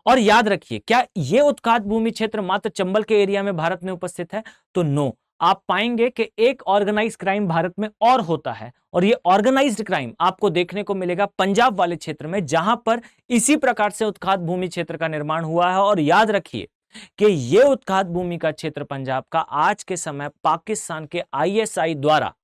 और याद रखिए, क्या यह उत्खात भूमि क्षेत्र मात्र चंबल के एरिया में भारत में उपस्थित है? तो नो, आप पाएंगे कि एक ऑर्गेनाइज्ड क्राइम भारत में और होता है, और यह ऑर्गेनाइज्ड क्राइम आपको देखने को मिलेगा पंजाब वाले क्षेत्र में, जहां पर इसी प्रकार से उत्खात भूमि क्षेत्र का निर्माण हुआ है। और याद रखिए कि यह उत्खात भूमि का क्षेत्र पंजाब का आज के समय पाकिस्तान के आईएसआई द्वारा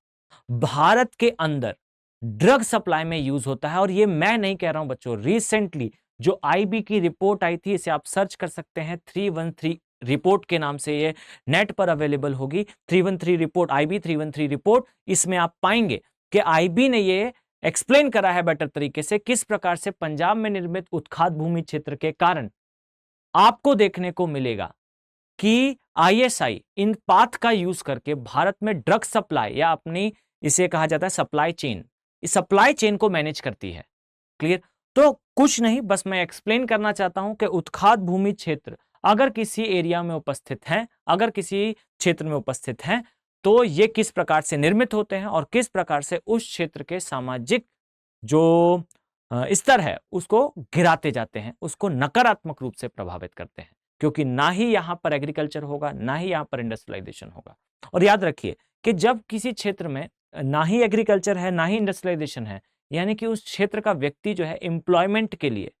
भारत के अंदर ड्रग सप्लाई में यूज होता है। और ये मैं नहीं कह रहा हूं बच्चों, रिसेंटली जो आईबी की रिपोर्ट आई थी, इसे आप सर्च कर सकते हैं, 313 रिपोर्ट के नाम से ये नेट पर अवेलेबल होगी। 313 रिपोर्ट, आईबी 313 रिपोर्ट, इसमें आप पाएंगे कि आईबी ने ये एक्सप्लेन करा है बेटर तरीके से किस प्रकार से पंजाब में निर्मित उत्खात भूमि क्षेत्र के कारण आपको देखने को मिलेगा कि आईएसआई इन पाथ का यूज करके भारत में ड्रग सप्लाई, या अपनी इसे कहा जाता है सप्लाई चेन, इस सप्लाई चेन को मैनेज करती है। क्लियर? तो कुछ नहीं, बस मैं एक्सप्लेन करना चाहता हूं कि उत्खात भूमि क्षेत्र अगर किसी एरिया में उपस्थित हैं, अगर किसी क्षेत्र में उपस्थित हैं, तो ये किस प्रकार से निर्मित होते हैं और किस प्रकार से उस क्षेत्र के सामाजिक जो स्तर है उसको गिराते जाते हैं, उसको नकारात्मक रूप से प्रभावित करते हैं, क्योंकि ना ही यहां पर एग्रीकल्चर होगा, ना ही यहां पर इंडस्ट्रियलाइजेशन होगा। और याद रखिए कि जब किसी क्षेत्र में ना ही एग्रीकल्चर है, ना ही इंडस्ट्रियलाइजेशन है, यानी कि उस क्षेत्र का व्यक्ति जो है एम्प्लॉयमेंट के लिए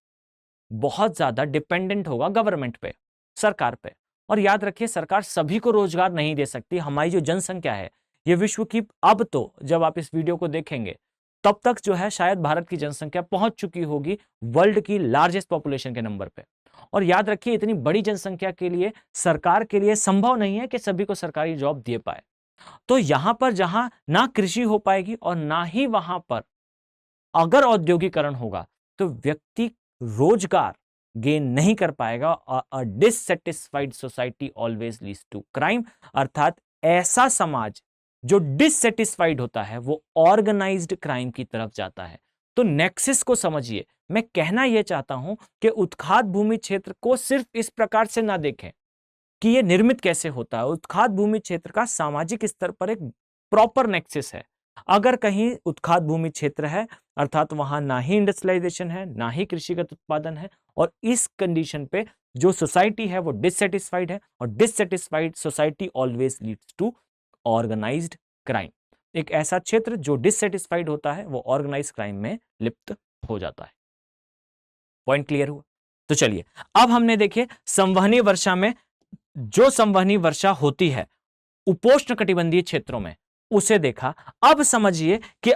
बहुत ज्यादा डिपेंडेंट होगा गवर्नमेंट पे, सरकार पे। और याद रखिए, सरकार सभी को रोजगार नहीं दे सकती। हमारी जो जनसंख्या है, ये विश्व की, अब तो जब आप इस वीडियो को देखेंगे तब तक जो है शायद भारत की जनसंख्या पहुंच चुकी होगी वर्ल्ड की लार्जेस्ट पॉपुलेशन के नंबर पे। और याद रखिए, इतनी बड़ी जनसंख्या के लिए सरकार के लिए संभव नहीं है कि सभी को सरकारी जॉब दे पाए। तो यहां पर जहां ना कृषि हो पाएगी और ना ही वहां पर अगर औद्योगिकरण होगा, तो व्यक्ति रोजगार गेन नहीं कर पाएगा। A dissatisfied society always leads to crime, अर्थात ऐसा समाज जो डिससेटिस्फाइड होता है वो ऑर्गेनाइज्ड क्राइम की तरफ जाता है। तो नेक्सिस को समझिए। मैं कहना यह चाहता हूं कि उत्खात भूमि क्षेत्र को सिर्फ इस प्रकार से ना देखें कि यह निर्मित कैसे होता है। उत्खात भूमि क्षेत्र का सामाजिक स्तर पर एक प्रॉपर नेक्सिस है। अगर कहीं उत्खात भूमि क्षेत्र है, अर्थात वहां ना ही इंडस्ट्रियलाइजेशन है, ना ही कृषिगत उत्पादन है, और इस कंडीशन पे जो सोसाइटी है वो डिससेटिस्फाइड है, और dissatisfied society always leads to organised crime. एक ऐसा क्षेत्र जो डिससेटिस्फाइड होता है वो ऑर्गेनाइज्ड क्राइम में लिप्त हो जाता है। पॉइंट क्लियर हुआ? तो चलिए, अब हमने देखिए संवहनी वर्षा में, जो संवहनी वर्षा होती है उपोष्ण कटिबंधीय क्षेत्रों में, उसे देखा। अब समझिए कि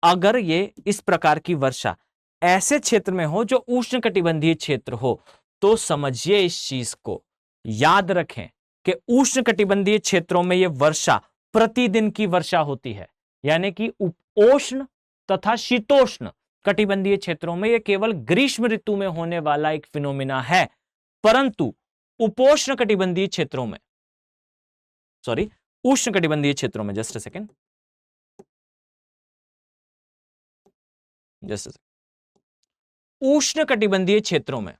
अगर ये इस प्रकार की वर्षा ऐसे क्षेत्र में हो जो उष्ण कटिबंधीय क्षेत्र हो, तो समझिए इस चीज को, याद रखें कि उष्ण कटिबंधीय क्षेत्रों में यह वर्षा प्रतिदिन की वर्षा होती है। यानी कि उपोष्ण तथा शीतोष्ण कटिबंधीय क्षेत्रों में यह केवल ग्रीष्म ऋतु में होने वाला एक फिनोमिना है, परंतु उपोष्ण कटिबंधीय क्षेत्रों में, उष्ण कटिबंधीय क्षेत्रों में, जस्ट अ सेकेंड, उष्ण कटिबंधीय क्षेत्रों में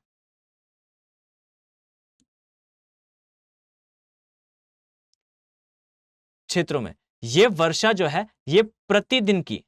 यह वर्षा जो है यह प्रतिदिन की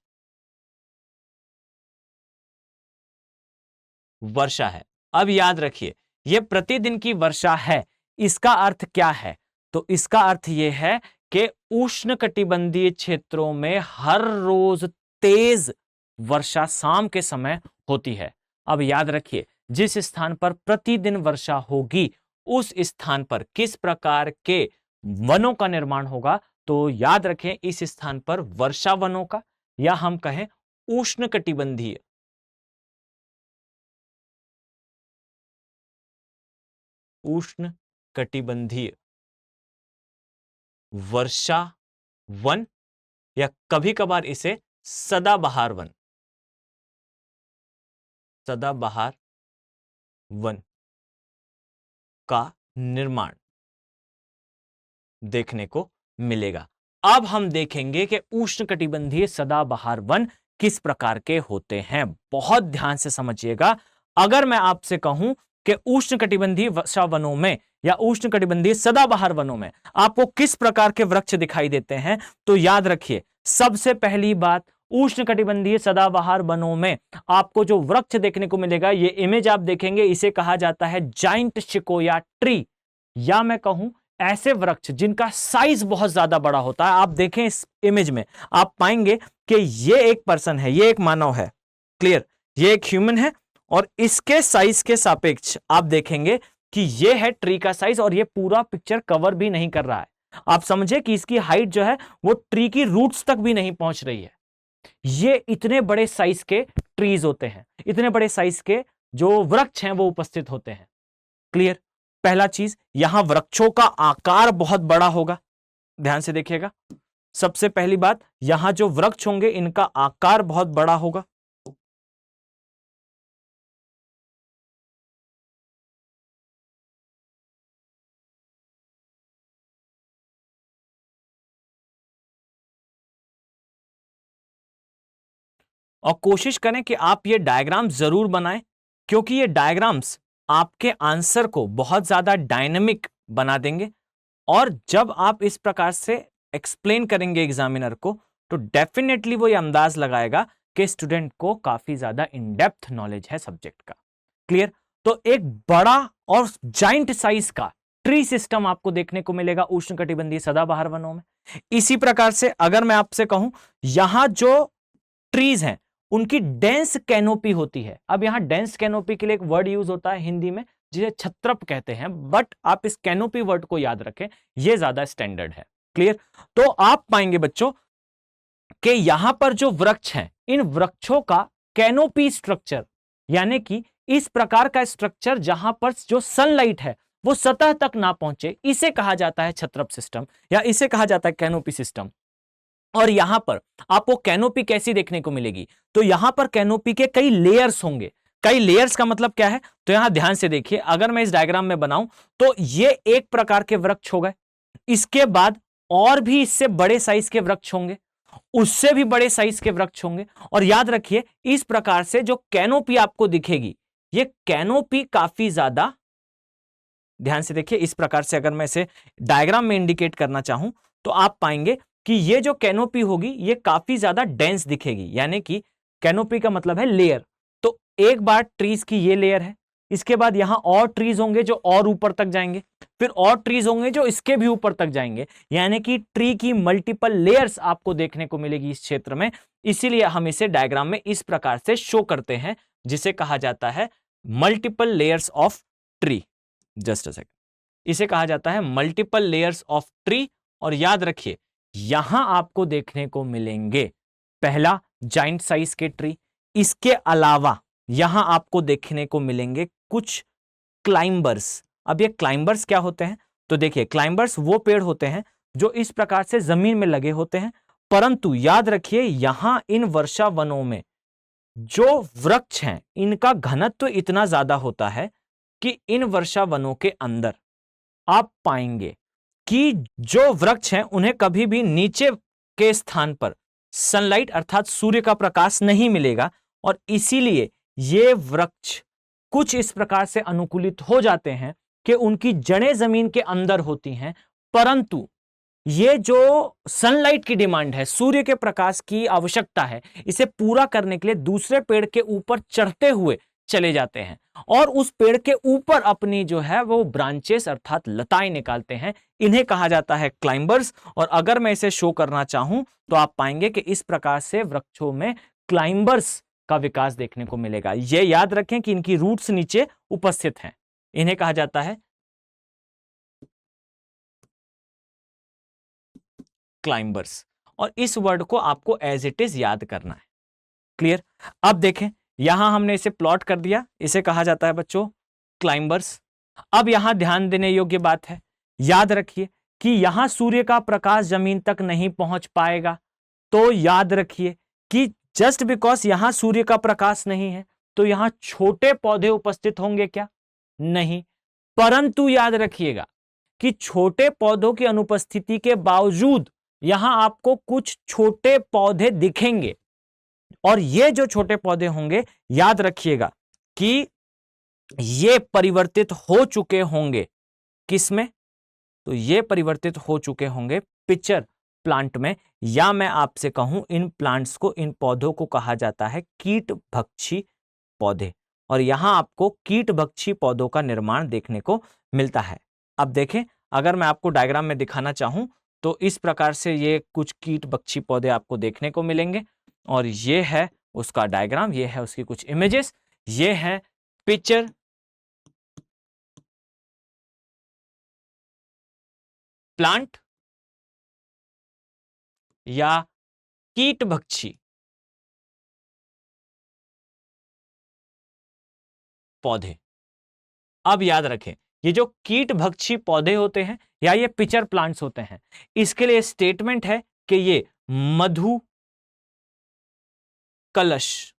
वर्षा है। अब याद रखिए, यह प्रतिदिन की वर्षा है, इसका अर्थ क्या है? तो इसका अर्थ यह है कि उष्ण कटिबंधीय क्षेत्रों में हर रोज तेज वर्षा शाम के समय होती है। अब याद रखिए, जिस स्थान पर प्रतिदिन वर्षा होगी उस स्थान पर किस प्रकार के वनों का निर्माण होगा? तो याद रखें, इस स्थान पर वर्षा वनों का, या हम कहें उष्ण कटिबंधीय वर्षा वन या कभी कभार इसे सदाबहार वन, सदाबहार वन का निर्माण देखने को मिलेगा। अब हम देखेंगे कि उष्णकटिबंधीय सदाबहार वन किस प्रकार के होते हैं। बहुत ध्यान से समझिएगा। अगर मैं आपसे कहूं कि उष्णकटिबंधीय वर्षा वनों में या उष्णकटिबंधीय सदाबहार वनों में आपको किस प्रकार के वृक्ष दिखाई देते हैं, तो याद रखिए, सबसे पहली बात, उष्णकटिबंधीय सदाबहार वनों में आपको जो वृक्ष देखने को मिलेगा, ये इमेज आप देखेंगे, इसे कहा जाता है जाइंट सिकोया ट्री, या मैं कहूं ऐसे वृक्ष जिनका साइज बहुत ज्यादा बड़ा होता है। आप देखें इस इमेज में, आप पाएंगे कि ये एक पर्सन है, ये एक मानव है, क्लियर, ये एक ह्यूमन है, और इसके साइज के सापेक्ष आप देखेंगे कि ये है ट्री का साइज, और ये पूरा पिक्चर कवर भी नहीं कर रहा है। आप समझे कि इसकी हाइट जो है वो ट्री की रूट्स तक भी नहीं पहुंच रही है। ये इतने बड़े साइज के ट्रीज होते हैं, इतने बड़े साइज के जो वृक्ष हैं वो उपस्थित होते हैं, क्लियर। पहला चीज, यहां वृक्षों का आकार बहुत बड़ा होगा, ध्यान से देखिएगा। सबसे पहली बात, यहां जो वृक्ष होंगे इनका आकार बहुत बड़ा होगा। और कोशिश करें कि आप ये डायग्राम जरूर बनाएं, क्योंकि ये डायग्राम्स आपके आंसर को बहुत ज्यादा डायनेमिक बना देंगे। और जब आप इस प्रकार से एक्सप्लेन करेंगे एग्जामिनर को, तो डेफिनेटली वो ये अंदाज लगाएगा कि स्टूडेंट को काफी ज्यादा इन डेप्थ नॉलेज है सब्जेक्ट का, क्लियर। तो एक बड़ा और जाइंट साइज का ट्री सिस्टम आपको देखने को मिलेगा उष्णकटिबंधीय सदाबहार वनों में। इसी प्रकार से अगर मैं आपसे कहूं, यहां जो ट्रीज हैं उनकी डेंस कैनोपी होती है। अब यहां डेंस कैनोपी के लिए एक वर्ड यूज होता है हिंदी में जिसे छत्रप कहते हैं, बट आप इस कैनोपी वर्ड को याद रखें, यह ज्यादा स्टैंडर्ड है, क्लियर। तो आप पाएंगे बच्चों कि यहां पर जो वृक्ष हैं, इन वृक्षों का कैनोपी स्ट्रक्चर, यानी कि इस प्रकार का स्ट्रक्चर जहां पर जो सनलाइट है वो सतह तक ना पहुंचे, इसे कहा जाता है छत्रप सिस्टम या इसे कहा जाता है कैनोपी सिस्टम। और यहां पर आपको कैनोपी कैसी देखने को मिलेगी, तो यहां पर कैनोपी के कई लेयर्स होंगे। कई लेयर्स का मतलब क्या है, तो यहां ध्यान से देखिए, अगर मैं इस डायग्राम में बनाऊं तो ये एक प्रकार के वृक्ष हो गए, इसके बाद और भी इससे बड़े साइज के वृक्ष होंगे, उससे भी बड़े साइज के वृक्ष होंगे। और याद रखिए, इस प्रकार से जो कैनोपी आपको दिखेगी, ये कैनोपी काफी ज्यादा, ध्यान से देखिए, इस प्रकार से अगर मैं इसे डायग्राम में इंडिकेट करना चाहूं तो आप पाएंगे कि ये जो कैनोपी होगी ये काफी ज्यादा डेंस दिखेगी, यानी कि कैनोपी का मतलब है लेयर। तो एक बार ट्रीज की ये लेयर है, इसके बाद यहां और ट्रीज होंगे जो और ऊपर तक जाएंगे, फिर और ट्रीज होंगे जो इसके भी ऊपर तक जाएंगे, यानी कि ट्री की मल्टीपल लेयर्स आपको देखने को मिलेगी इस क्षेत्र में। इसीलिए हम इसे डायग्राम में इस प्रकार से शो करते हैं, जिसे कहा जाता है multiple layers of tree. Just a second, इसे कहा जाता है मल्टीपल लेयर्स ऑफ ट्री। और याद रखिए, यहां आपको देखने को मिलेंगे पहला जाइंट साइज के ट्री, इसके अलावा यहां आपको देखने को मिलेंगे कुछ क्लाइंबर्स। अब ये क्लाइंबर्स क्या होते हैं, तो देखिए, क्लाइंबर्स वो पेड़ होते हैं जो इस प्रकार से जमीन में लगे होते हैं, परंतु याद रखिए यहां इन वर्षा वनों में जो वृक्ष हैं इनका घनत्व इतना ज्यादा होता है कि इन वर्षा वनों के अंदर आप पाएंगे कि जो वृक्ष हैं उन्हें कभी भी नीचे के स्थान पर सनलाइट अर्थात सूर्य का प्रकाश नहीं मिलेगा, और इसीलिए ये वृक्ष कुछ इस प्रकार से अनुकूलित हो जाते हैं कि उनकी जड़ें जमीन के अंदर होती हैं, परंतु ये जो सनलाइट की डिमांड है, सूर्य के प्रकाश की आवश्यकता है, इसे पूरा करने के लिए दूसरे पेड़ के ऊपर चढ़ते हुए चले जाते हैं और उस पेड़ के ऊपर अपनी जो है वो ब्रांचेस अर्थात लताएं निकालते हैं। इन्हें कहा जाता है क्लाइंबर्स। और अगर मैं इसे शो करना चाहूं तो आप पाएंगे कि इस प्रकार से वृक्षों में क्लाइंबर्स का विकास देखने को मिलेगा। यह याद रखें कि इनकी रूट्स नीचे उपस्थित हैं। इन्हें कहा जाता है क्लाइंबर्स, और इस वर्ड को आपको एज इट इज याद करना है, क्लियर। अब देखें, यहां हमने इसे प्लॉट कर दिया, इसे कहा जाता है बच्चों क्लाइंबर्स। अब यहां ध्यान देने योग्य बात है, याद रखिए कि यहां सूर्य का प्रकाश जमीन तक नहीं पहुंच पाएगा, तो याद रखिए कि जस्ट बिकॉज यहां सूर्य का प्रकाश नहीं है तो यहां छोटे पौधे उपस्थित होंगे क्या? नहीं। परंतु याद रखिएगा कि छोटे पौधों की अनुपस्थिति के बावजूद यहां आपको कुछ छोटे पौधे दिखेंगे, और ये जो छोटे पौधे होंगे याद रखिएगा कि ये परिवर्तित हो चुके होंगे किसमें? तो ये परिवर्तित हो चुके होंगे पिचर प्लांट में, या मैं आपसे कहूं इन प्लांट्स को, इन पौधों को कहा जाता है कीट भक्षी पौधे, और यहां आपको कीट भक्षी पौधों का निर्माण देखने को मिलता है। अब देखें, अगर मैं आपको डायग्राम में दिखाना चाहूं तो इस प्रकार से ये कुछ कीट भक्षी पौधे आपको देखने को मिलेंगे, और ये है उसका डायग्राम, ये है उसकी कुछ इमेजेस, ये है पिचर प्लांट या कीट भक्षी पौधे। अब याद रखें, ये जो कीट भक्षी पौधे होते हैं या ये पिचर प्लांट्स होते हैं, इसके लिए स्टेटमेंट है कि ये मधु कलश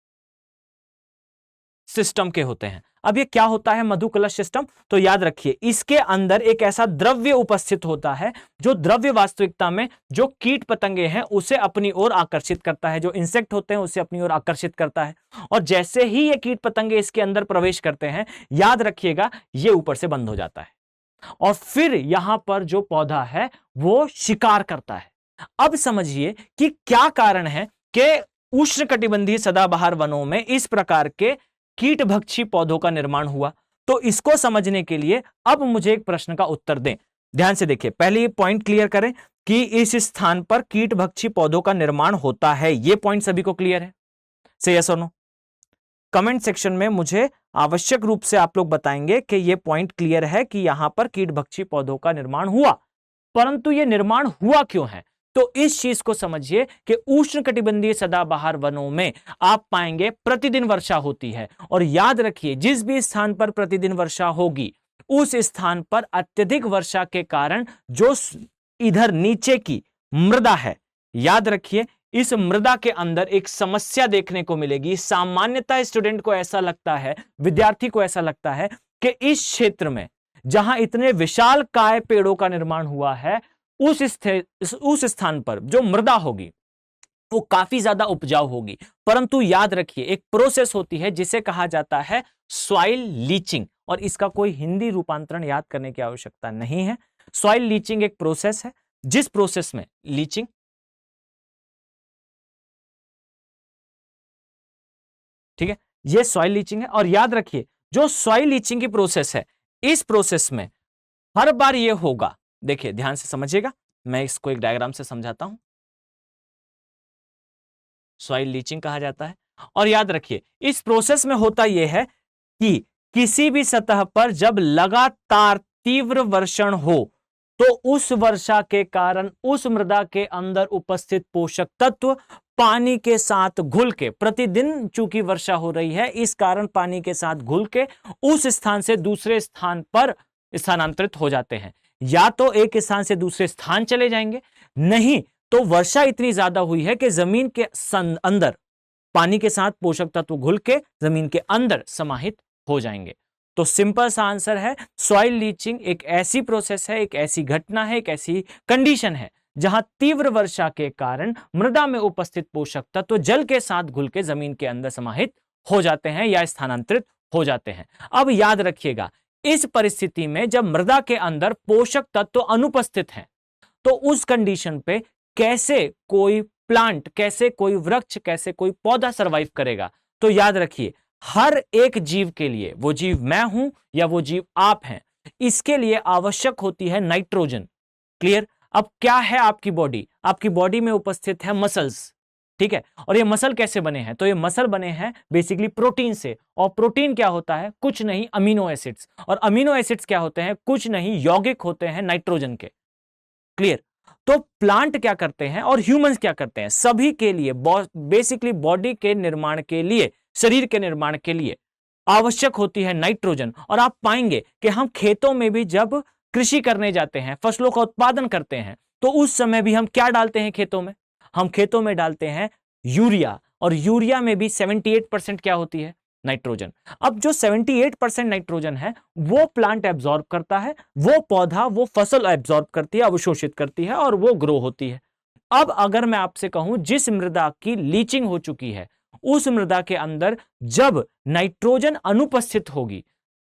सिस्टम के होते हैं। अब ये क्या होता है मधु कलश सिस्टम? तो याद रखिए, इसके अंदर एक ऐसा द्रव्य उपस्थित होता है जो द्रव्य वास्तविकता में जो कीट पतंगे हैं उसे अपनी ओर आकर्षित करता है, जो इंसेक्ट होते हैं उसे अपनी ओर आकर्षित करता है, और जैसे ही ये कीट पतंगे इसके अंदर प्रवेश करते हैं, याद रखिएगा ये ऊपर से बंद हो जाता है, और फिर यहां पर जो पौधा है वो शिकार करता है। अब समझिए कि क्या कारण है कि उष्णकटिबंधीय सदाबहार वनों में इस प्रकार के कीट भक्षी पौधों का निर्माण हुआ। तो इसको समझने के लिए अब मुझे एक प्रश्न का उत्तर दें। ध्यान से देखिए, पहले ये पॉइंट क्लियर करें कि इस स्थान पर कीट भक्षी पौधों का निर्माण होता है। ये पॉइंट सभी को क्लियर है? से यस और नो कमेंट सेक्शन में मुझे आवश्यक रूप से आप लोग बताएंगे कि यह पॉइंट क्लियर है कि यहां पर कीट भक्षी पौधों का निर्माण हुआ। परंतु यह निर्माण हुआ क्यों है? तो इस चीज को समझिए कि उष्णकटिबंधीय सदाबहार वनों में आप पाएंगे प्रतिदिन वर्षा होती है, और याद रखिए जिस भी स्थान पर प्रतिदिन वर्षा होगी उस स्थान पर अत्यधिक वर्षा के कारण जो इधर नीचे की मृदा है, याद रखिए इस मृदा के अंदर एक समस्या देखने को मिलेगी। सामान्यतः स्टूडेंट को ऐसा लगता है, विद्यार्थी को ऐसा लगता है कि इस क्षेत्र में जहां इतने विशाल काय पेड़ों का निर्माण हुआ है उस स्थान पर जो मृदा होगी वो काफी ज्यादा उपजाऊ होगी। परंतु याद रखिए एक प्रोसेस होती है जिसे कहा जाता है सॉइल लीचिंग, और इसका कोई हिंदी रूपांतरण याद करने की आवश्यकता नहीं है। सॉइल लीचिंग एक प्रोसेस है जिस प्रोसेस में लीचिंग, ठीक है, ये सॉइल लीचिंग है। और याद रखिए जो सॉइल लीचिंग की प्रोसेस है, इस प्रोसेस में हर बार ये होगा, देखिए ध्यान से समझिएगा, मैं इसको एक डायग्राम से समझाता हूं। सॉइल लीचिंग कहा जाता है, और याद रखिए इस प्रोसेस में होता यह है कि किसी भी सतह पर जब लगातार तीव्र वर्षण हो तो उस वर्षा के कारण उस मृदा के अंदर उपस्थित पोषक तत्व पानी के साथ घुल के, प्रतिदिन चूंकि वर्षा हो रही है इस कारण पानी के साथ घुल के उस स्थान से दूसरे स्थान पर स्थानांतरित हो जाते हैं। या तो एक स्थान से दूसरे स्थान चले जाएंगे, नहीं तो वर्षा इतनी ज्यादा हुई है कि जमीन के अंदर पानी के साथ पोषक तत्व घुल के जमीन के अंदर समाहित हो जाएंगे। तो सिंपल सा आंसर है सॉइल लीचिंग एक ऐसी प्रोसेस है, एक ऐसी घटना है, एक ऐसी कंडीशन है जहां तीव्र वर्षा के कारण मृदा में उपस्थित पोषक तत्व जल के साथ घुल के जमीन के अंदर समाहित हो जाते हैं या स्थानांतरित हो जाते हैं। अब याद रखिएगा इस परिस्थिति में जब मृदा के अंदर पोषक तत्व अनुपस्थित हैं तो उस कंडीशन पे कैसे कोई प्लांट, कैसे कोई वृक्ष, कैसे कोई पौधा सरवाइव करेगा? तो याद रखिए हर एक जीव के लिए, वो जीव मैं हूं या वो जीव आप हैं, इसके लिए आवश्यक होती है नाइट्रोजन। क्लियर? अब क्या है आपकी बॉडी? आपकी बॉडी में उपस्थित है मसल्स, ठीक है, और ये मसल कैसे बने हैं? तो ये मसल बने हैं बेसिकली प्रोटीन से, और प्रोटीन क्या होता है? कुछ नहीं, अमीनो एसिड्स, और अमीनो एसिड्स क्या होते हैं? कुछ नहीं, यौगिक होते हैं नाइट्रोजन के। क्लियर? तो प्लांट क्या करते हैं और ह्यूमंस क्या करते हैं? सभी के लिए बेसिकली बॉडी के निर्माण के लिए, शरीर के निर्माण के लिए आवश्यक होती है नाइट्रोजन। और आप पाएंगे कि हम खेतों में भी जब कृषि करने जाते हैं, फसलों का उत्पादन करते हैं, तो उस समय भी हम क्या डालते हैं खेतों में? हम खेतों में डालते हैं यूरिया, और यूरिया में भी 78% क्या होती है? नाइट्रोजन। अब जो 78% नाइट्रोजन है वो प्लांट एब्जॉर्ब करता है, वो पौधा, वो फसल एब्जॉर्ब करती है, अवशोषित करती है और वो ग्रो होती है। अब अगर मैं आपसे कहूं जिस मृदा की लीचिंग हो चुकी है, उस मृदा के अंदर जब नाइट्रोजन अनुपस्थित होगी,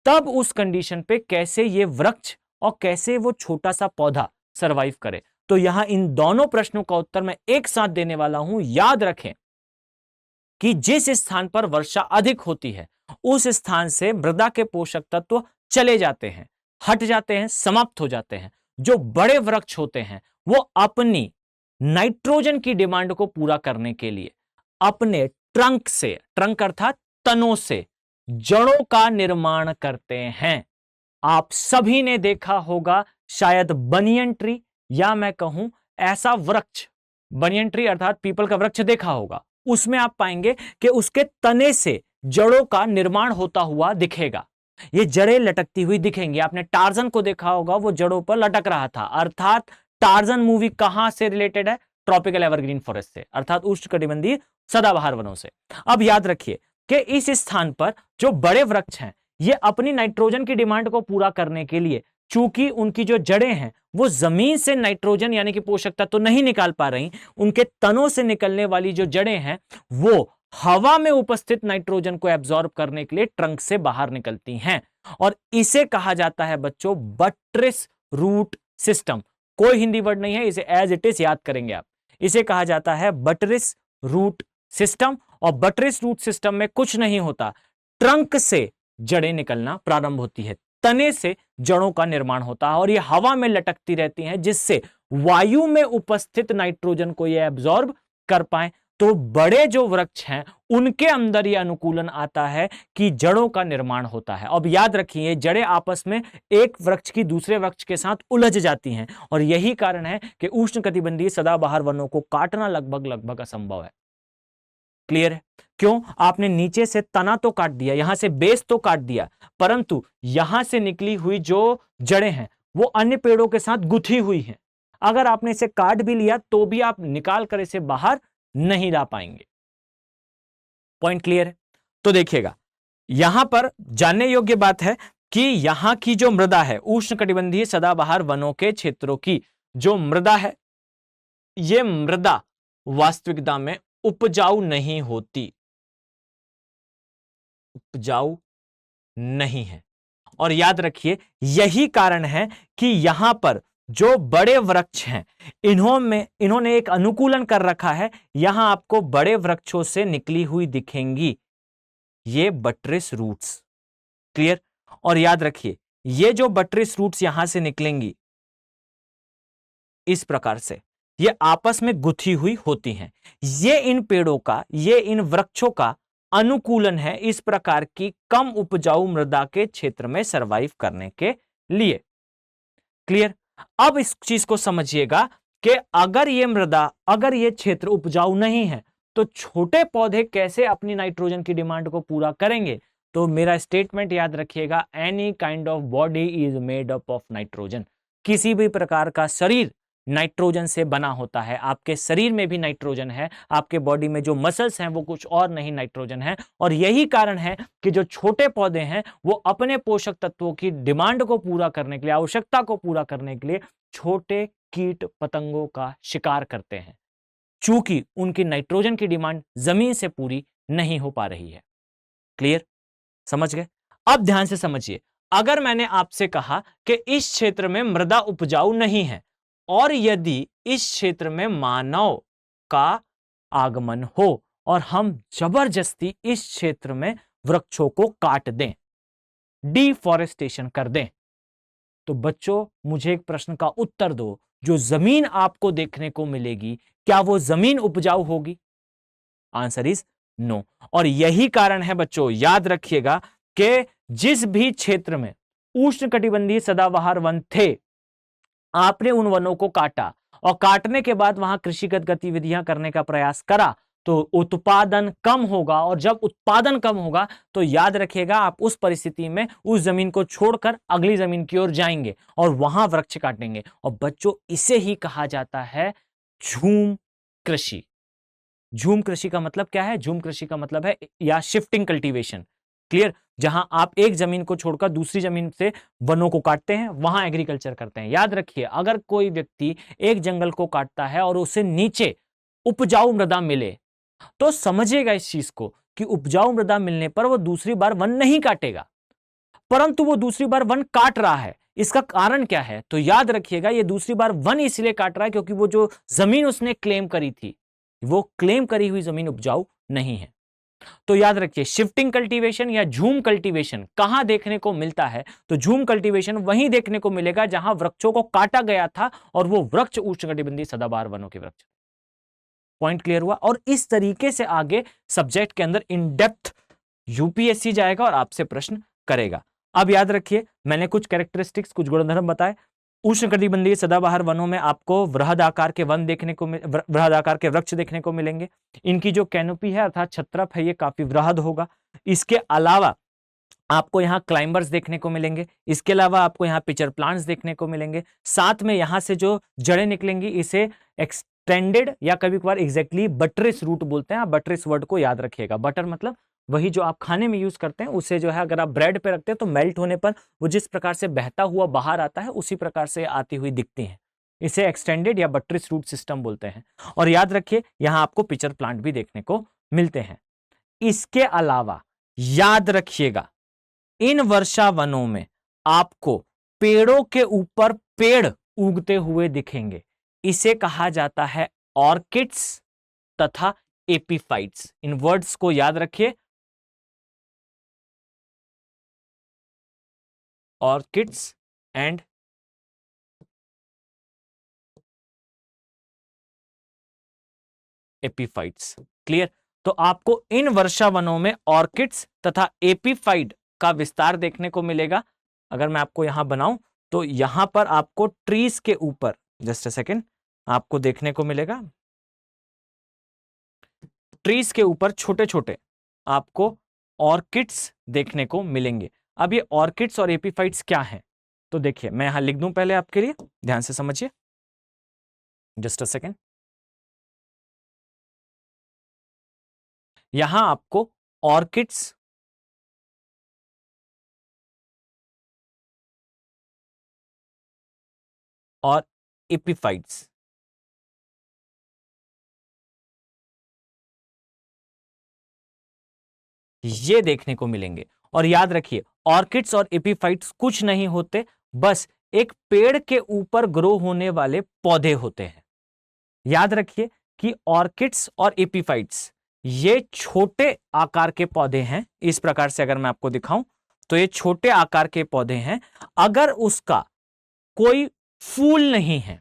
तब उस कंडीशन पे कैसे ये वृक्ष और कैसे वो छोटा सा पौधा सरवाइव करे? तो यहां इन दोनों प्रश्नों का उत्तर मैं एक साथ देने वाला हूं। याद रखें कि जिस स्थान पर वर्षा अधिक होती है, उस स्थान से मृदा के पोषक तत्व चले जाते हैं, हट जाते हैं, समाप्त हो जाते हैं। जो बड़े वृक्ष होते हैं वो अपनी नाइट्रोजन की डिमांड को पूरा करने के लिए अपने ट्रंक से, ट्रंक अर्थात तनों से, जड़ों का निर्माण करते हैं। आप सभी ने देखा होगा शायद बनियन ट्री, या मैं कहूं ऐसा वृक्ष, बनियन ट्री अर्थात पीपल का वृक्ष देखा होगा, उसमें आप पाएंगे कि उसके तने से जड़ों का निर्माण होता हुआ दिखेगा। ये जड़ें लटकती हुई दिखेंगी। आपने टार्जन को देखा होगा, वो जड़ों पर लटक रहा था, अर्थात टार्जन मूवी कहां से रिलेटेड है? ट्रॉपिकल एवरग्रीन फॉरेस्ट से, अर्थात उष्णकटिबंधीय सदाबहार वनों से। अब याद रखिए कि इस स्थान पर जो बड़े वृक्ष हैं, ये अपनी नाइट्रोजन की डिमांड को पूरा करने के लिए, चूंकि उनकी जो जड़ें हैं वो जमीन से नाइट्रोजन यानी कि पोषक तत्व तो नहीं निकाल पा रही, उनके तनों से निकलने वाली जो जड़ें हैं वो हवा में उपस्थित नाइट्रोजन को एब्जॉर्ब करने के लिए ट्रंक से बाहर निकलती हैं, और इसे कहा जाता है बच्चों बट्रेस रूट सिस्टम। कोई हिंदी वर्ड नहीं है, इसे एज इट इज याद करेंगे आप। इसे कहा जाता है बट्रेस रूट सिस्टम, और बट्रेस रूट सिस्टम में कुछ नहीं होता, ट्रंक से जड़ें निकलना प्रारंभ होती है, तने से जड़ों का निर्माण होता है, और ये हवा में लटकती रहती हैं, जिससे वायु में उपस्थित नाइट्रोजन को ये एब्जॉर्ब कर पाए। तो बड़े जो वृक्ष हैं उनके अंदर यह अनुकूलन आता है कि जड़ों का निर्माण होता है। अब याद रखिए, जड़ें आपस में एक वृक्ष की दूसरे वृक्ष के साथ उलझ जाती हैं, और यही कारण है कि उष्णकटिबंधीय सदाबहार वनों को काटना लगभग असंभव है। क्लियर है? क्यों? आपने नीचे से तना तो काट दिया, यहां से बेस तो काट दिया, परंतु यहां से निकली हुई जो जड़ें हैं वो अन्य पेड़ों के साथ गुथी हुई हैं। अगर आपने इसे काट भी लिया तो भी आप निकाल कर इसे बाहर नहीं ला पाएंगे। पॉइंट क्लियर है? तो देखिएगा, यहां पर जानने योग्य बात है कि यहां की जो मृदा है, उष्णकटिबंधीय सदाबहार वनों के क्षेत्रों की जो मृदा है, यह मृदा वास्तविकता में उपजाऊ नहीं होती, उपजाऊ नहीं है। और याद रखिए, यही कारण है कि यहां पर जो बड़े वृक्ष हैं, इन्होंने एक अनुकूलन कर रखा है। यहां आपको बड़े वृक्षों से निकली हुई दिखेंगी ये बट्रेस रूट्स। क्लियर? और याद रखिए, ये जो बट्रेस रूट्स यहां से निकलेंगी इस प्रकार से, ये आपस में गुथी हुई होती हैं। ये इन पेड़ों का, ये इन वृक्षों का अनुकूलन है इस प्रकार की कम उपजाऊ मृदा के क्षेत्र में सरवाइव करने के लिए। क्लियर? अब इस चीज को समझिएगा कि अगर ये मृदा, अगर ये क्षेत्र उपजाऊ नहीं है, तो छोटे पौधे कैसे अपनी नाइट्रोजन की डिमांड को पूरा करेंगे? तो मेरा स्टेटमेंट याद रखिएगा, any kind of body is made up of nitrogen. किसी भी प्रकार का शरीर नाइट्रोजन से बना होता है। आपके शरीर में भी नाइट्रोजन है, आपके बॉडी में जो मसल्स हैं वो कुछ और नहीं, नाइट्रोजन है। और यही कारण है कि जो छोटे पौधे हैं वो अपने पोषक तत्वों की डिमांड को पूरा करने के लिए, आवश्यकता को पूरा करने के लिए छोटे कीट पतंगों का शिकार करते हैं, चूंकि उनकी नाइट्रोजन की डिमांड जमीन से पूरी नहीं हो पा रही है। क्लियर? समझ गए? अब ध्यान से समझिए, अगर मैंने आपसे कहा कि इस क्षेत्र में मृदा उपजाऊ नहीं है, और यदि इस क्षेत्र में मानव का आगमन हो और हम जबरदस्ती इस क्षेत्र में वृक्षों को काट दें, डिफॉरेस्टेशन कर दें, तो बच्चों मुझे एक प्रश्न का उत्तर दो, जो जमीन आपको देखने को मिलेगी, क्या वो जमीन उपजाऊ होगी? Answer is no. और यही कारण है बच्चों, याद रखिएगा कि जिस भी क्षेत्र में उष्णकटिबंधीय सदाबहार वन थे, आपने उन वनों को काटा, और काटने के बाद वहां कृषिगत गतिविधियां करने का प्रयास करा, तो उत्पादन कम होगा, और जब उत्पादन कम होगा तो याद रखिएगा आप उस परिस्थिति में उस जमीन को छोड़कर अगली जमीन की ओर जाएंगे और वहां वृक्ष काटेंगे। और बच्चों, इसे ही कहा जाता है झूम कृषि। झूम कृषि का मतलब क्या है? झूम कृषि का मतलब है या शिफ्टिंग कल्टीवेशन। क्लियर? जहां आप एक जमीन को छोड़कर दूसरी जमीन से वनों को काटते हैं, वहां एग्रीकल्चर करते हैं। याद रखिए, अगर कोई व्यक्ति एक जंगल को काटता है और उसे नीचे उपजाऊ मृदा मिले, तो समझिएगा इस चीज को कि उपजाऊ मृदा मिलने पर वो दूसरी बार वन नहीं काटेगा, परंतु वो दूसरी बार वन काट रहा है। इसका कारण क्या है? तो याद रखिएगा, ये दूसरी बार वन इसलिए काट रहा है क्योंकि वो जो जमीन उसने क्लेम करी थी, वो क्लेम करी हुई जमीन उपजाऊ नहीं है। तो याद रखिए, शिफ्टिंग कल्टीवेशन या झूम कल्टीवेशन कहां देखने को मिलता है? तो झूम कल्टीवेशन वहीं देखने को मिलेगा जहां वृक्षों को काटा गया था और वो वृक्ष उष्णकटिबंधीय सदाबहार वनों के वृक्ष। पॉइंट क्लियर हुआ? और इस तरीके से आगे सब्जेक्ट के अंदर इन डेप्थ यूपीएससी जाएगा और आपसे प्रश्न करेगा। अब याद रखिए, मैंने कुछ कैरेक्टरिस्टिक्स, कुछ गुणधर्म बताए। उष्णकटिबंधीय सदाबहार वनों में आपको वृहद आकार के वन देखने को वृहद आकार के वृक्ष देखने को मिलेंगे। इनकी जो कैनोपी है अर्थात छत्रप है, ये काफी वृहद होगा। इसके अलावा आपको यहाँ क्लाइंबर्स देखने को मिलेंगे। इसके अलावा आपको यहाँ पिचर प्लांट्स देखने को मिलेंगे। साथ में यहाँ से जो जड़ें निकलेंगी, इसे एक्सटेंडेड या कभी कभार एग्जैक्टली बटरेस रूट बोलते हैं। आप बटरेस वर्ड को याद रखिएगा। बटर मतलब वही जो आप खाने में यूज करते हैं, उसे जो है अगर आप ब्रेड पे रखते हैं तो मेल्ट होने पर वो जिस प्रकार से बहता हुआ बाहर आता है, उसी प्रकार से आती हुई दिखती है। इसे एक्सटेंडेड या बटरेस रूट सिस्टम बोलते हैं। और याद रखिए, यहाँ आपको पिचर प्लांट भी देखने को मिलते हैं। इसके अलावा याद रखिएगा, इन वर्षा वनों में आपको पेड़ों के ऊपर पेड़ उगते हुए दिखेंगे। इसे कहा जाता है ऑर्किड्स तथा एपीफाइट्स। इन वर्ड्स को याद रखिए, ऑर्किड्स एंड एपीफाइट्स। क्लियर? तो आपको इन वर्षा वनों में ऑर्किड्स तथा एपीफाइट का विस्तार देखने को मिलेगा। अगर मैं आपको यहां बनाऊं तो यहां पर आपको ट्रीज के ऊपर, जस्ट अ सेकेंड, आपको देखने को मिलेगा ट्रीज के ऊपर छोटे छोटे आपको ऑर्किड्स देखने को मिलेंगे। अब ये ऑर्किड्स और एपीफाइट्स क्या हैं? तो देखिए, मैं यहां लिख दूं पहले आपके लिए, ध्यान से समझिए, जस्ट अ सेकेंड। यहां आपको ऑर्किड्स और एपीफाइट्स ये देखने को मिलेंगे। और याद रखिए, ऑर्किड्स और एपीफाइट्स कुछ नहीं होते, बस एक पेड़ के ऊपर ग्रो होने वाले पौधे होते हैं। याद रखिए कि ऑर्किड्स और एपीफाइट्स ये छोटे आकार के पौधे हैं। इस प्रकार से अगर मैं आपको दिखाऊं तो ये छोटे आकार के पौधे हैं। अगर उसका कोई फूल नहीं है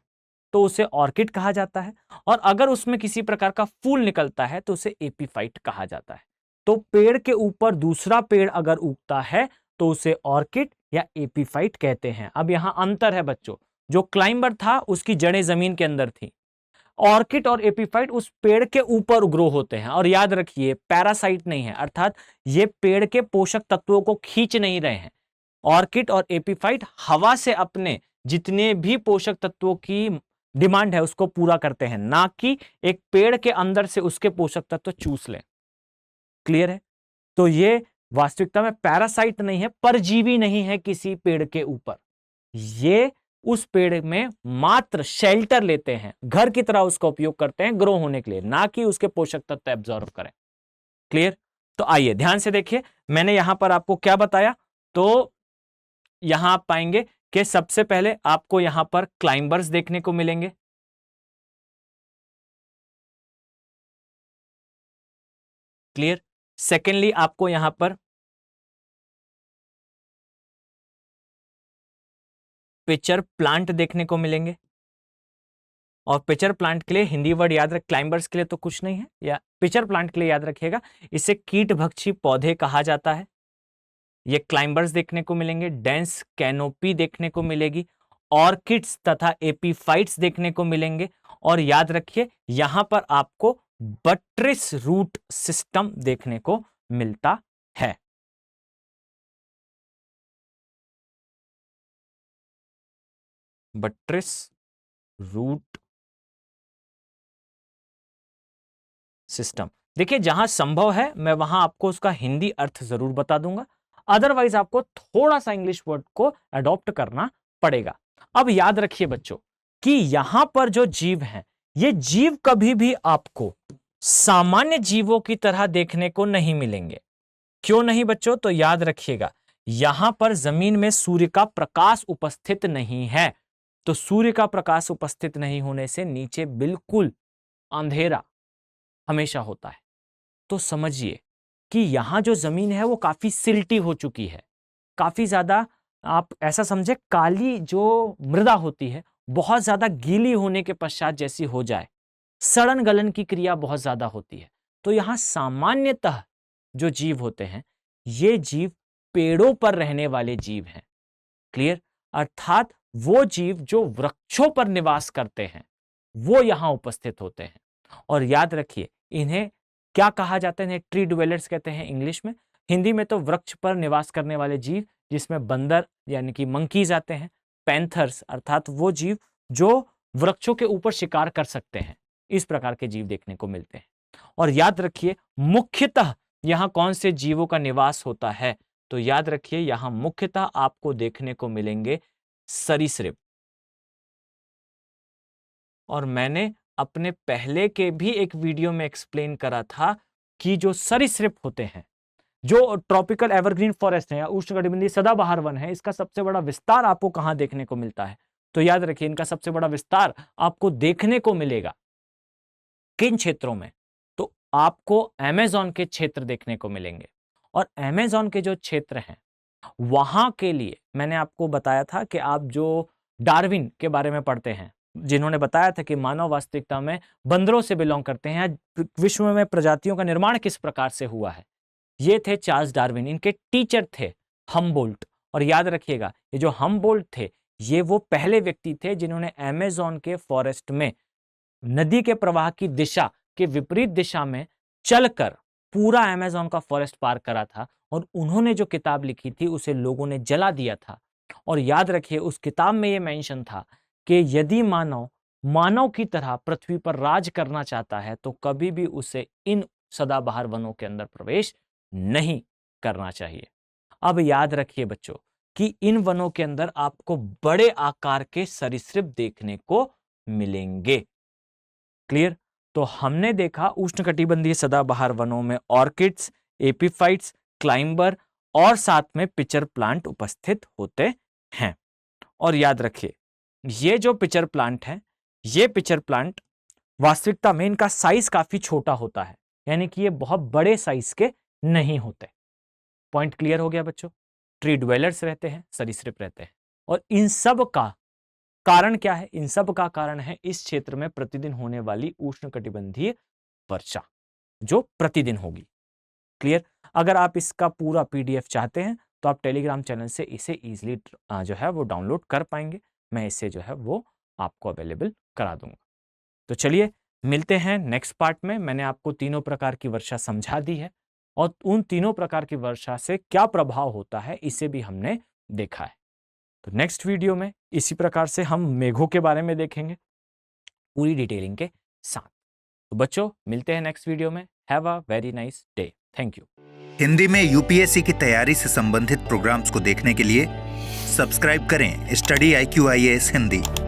तो उसे ऑर्किड कहा जाता है, और अगर उसमें किसी प्रकार का फूल निकलता है तो उसे एपीफाइट कहा जाता है। तो पेड़ के ऊपर दूसरा पेड़ अगर उगता है तो उसे ऑर्किड या एपीफाइट कहते हैं। अब यहां अंतर है बच्चों, जो क्लाइंबर था उसकी जड़ें जमीन के अंदर थी, ऑर्किड और एपीफाइट उस पेड़ के ऊपर ग्रो होते हैं। और याद रखिए, पैरासाइट नहीं है, अर्थात ये पेड़ के पोषक तत्वों को खींच नहीं रहे हैं। ऑर्किड और एपीफाइट हवा से अपने जितने भी पोषक तत्वों की डिमांड है उसको पूरा करते हैं, ना कि एक पेड़ के अंदर से उसके पोषक तत्व चूस लें। क्लियर है? तो ये वास्तविकता में पैरासाइट नहीं है, परजीवी नहीं है किसी पेड़ के ऊपर। ये उस पेड़ में मात्र शेल्टर लेते हैं, घर की तरह उसका उपयोग करते हैं ग्रो होने के लिए, ना कि उसके पोषक तत्व एब्जॉर्ब करें। क्लियर? तो आइए ध्यान से देखिए, मैंने यहां पर आपको क्या बताया। तो यहां आप पाएंगे कि सबसे पहले आपको यहां पर क्लाइंबर्स देखने को मिलेंगे। क्लियर? सेकेंडली आपको यहां पर पिचर प्लांट देखने को मिलेंगे। और पिचर प्लांट के लिए हिंदी वर्ड याद रख, क्लाइंबर्स के लिए तो कुछ नहीं है, या पिचर प्लांट के लिए याद रखिएगा, इसे कीटभक्षी पौधे कहा जाता है। ये क्लाइंबर्स देखने को मिलेंगे, डेंस कैनोपी देखने को मिलेगी, ऑर्किड्स तथा एपीफाइट्स देखने को मिलेंगे। और याद रखिए, यहां पर आपको बट्रिस रूट सिस्टम देखने को मिलता है। बट्रिस रूट सिस्टम। देखिए, जहां संभव है मैं वहां आपको उसका हिंदी अर्थ जरूर बता दूंगा, अदरवाइज आपको थोड़ा सा इंग्लिश वर्ड को अडॉप्ट करना पड़ेगा। अब याद रखिए बच्चों कि यहां पर जो जीव हैं, ये जीव कभी भी आपको सामान्य जीवों की तरह देखने को नहीं मिलेंगे। क्यों नहीं बच्चों? तो याद रखिएगा, यहां पर जमीन में सूर्य का प्रकाश उपस्थित नहीं है, तो सूर्य का प्रकाश उपस्थित नहीं होने से नीचे बिल्कुल अंधेरा हमेशा होता है। तो समझिए कि यहां जो जमीन है वो काफी सिल्टी हो चुकी है, काफी ज्यादा, आप ऐसा समझे काली जो मृदा होती है बहुत ज्यादा गीली होने के पश्चात जैसी हो जाए, सड़न गलन की क्रिया बहुत ज्यादा होती है। तो यहां सामान्यतः जो जीव होते हैं, ये जीव पेड़ों पर रहने वाले जीव हैं। क्लियर? अर्थात वो जीव जो वृक्षों पर निवास करते हैं वो यहां उपस्थित होते हैं। और याद रखिए, इन्हें क्या कहा जाता है? इन्हें ट्री ड्वेलर्स कहते हैं इंग्लिश में। हिंदी में तो वृक्ष पर निवास करने वाले जीव, जिसमें बंदर यानी कि मंकीज आते हैं, पैंथर्स अर्थात वो जीव जो वृक्षों के ऊपर शिकार कर सकते हैं, इस प्रकार के जीव देखने को मिलते हैं। और याद रखिए, मुख्यतः यहां कौन से जीवों का निवास होता है? तो याद रखिए, यहां मुख्यतः आपको देखने को मिलेंगे सरीसृप। और मैंने अपने पहले के भी एक वीडियो में एक्सप्लेन करा था कि जो सरीसृप होते हैं, जो ट्रॉपिकल एवरग्रीन फॉरेस्ट है या उष्णकटिबंधीय सदाबहार वन है, इसका सबसे बड़ा विस्तार आपको कहां देखने को मिलता है? तो याद रखिए, इनका सबसे बड़ा विस्तार आपको देखने को मिलेगा किन क्षेत्रों में? तो आपको अमेज़न के क्षेत्र देखने को मिलेंगे। और अमेज़न के जो क्षेत्र हैं वहां के लिए मैंने आपको बताया था कि आप जो डार्विन के बारे में पढ़ते हैं, जिन्होंने बताया था कि मानव वास्तविकता में बंदरों से बिलोंग करते हैं, विश्व में प्रजातियों का निर्माण किस प्रकार से हुआ है, ये थे चार्ल्स डार्विन। इनके टीचर थे हम्बोल्ट। और याद रखिएगा, ये जो हम्बोल्ट थे, ये वो पहले व्यक्ति थे जिन्होंने अमेज़न के फॉरेस्ट में नदी के प्रवाह की दिशा के विपरीत दिशा में चलकर पूरा अमेज़न का फॉरेस्ट पार करा था। और उन्होंने जो किताब लिखी थी उसे लोगों ने जला दिया था। और याद रखिए, उस किताब में यह मेंशन था कि यदि मानव की तरह पृथ्वी पर राज करना चाहता है तो कभी भी उसे इन सदाबहार वनों के अंदर प्रवेश नहीं करना चाहिए। अब याद रखिए बच्चों कि इन वनों के अंदर आपको बड़े आकार के सरीसृप देखने को मिलेंगे। क्लियर? तो हमने देखा उष्णकटिबंधीय सदाबहार वनों में ऑर्किड्स, एपीफाइट्स, क्लाइंबर और साथ में पिचर प्लांट उपस्थित होते हैं। और याद रखिए, ये जो पिचर प्लांट है, ये पिचर प्लांट वास्तविकता में इनका साइज काफी छोटा होता है, यानी कि ये बहुत बड़े साइज के नहीं होते। पॉइंट क्लियर हो गया बच्चों? ट्री ड्वेलर्स रहते हैं, सरीसृप रहते हैं। और इन सब का कारण क्या है? इन सब का कारण है इस क्षेत्र में प्रतिदिन होने वाली उष्णकटिबंधीय वर्षा, जो प्रतिदिन होगी। क्लियर? अगर आप इसका पूरा पीडीएफ चाहते हैं तो आप टेलीग्राम चैनल से इसे इजीली जो है वो डाउनलोड कर पाएंगे। मैं इसे जो है वो आपको अवेलेबल करा दूंगा। तो चलिए मिलते हैं नेक्स्ट पार्ट में। मैंने आपको तीनों प्रकार की वर्षा समझा दी है और उन तीनों प्रकार की वर्षा से क्या प्रभाव होता है इसे भी हमने देखा है। तो नेक्स्ट वीडियो में इसी प्रकार से हम मेघों के बारे में देखेंगे पूरी डिटेलिंग के साथ। तो बच्चों मिलते हैं नेक्स्ट वीडियो में। Have a very nice day. Thank you. Hindi में यूपीएससी की तैयारी से संबंधित प्रोग्राम्स को देखने के लिए सब्सक्राइब करें स्टडी IQ IAS हिंदी।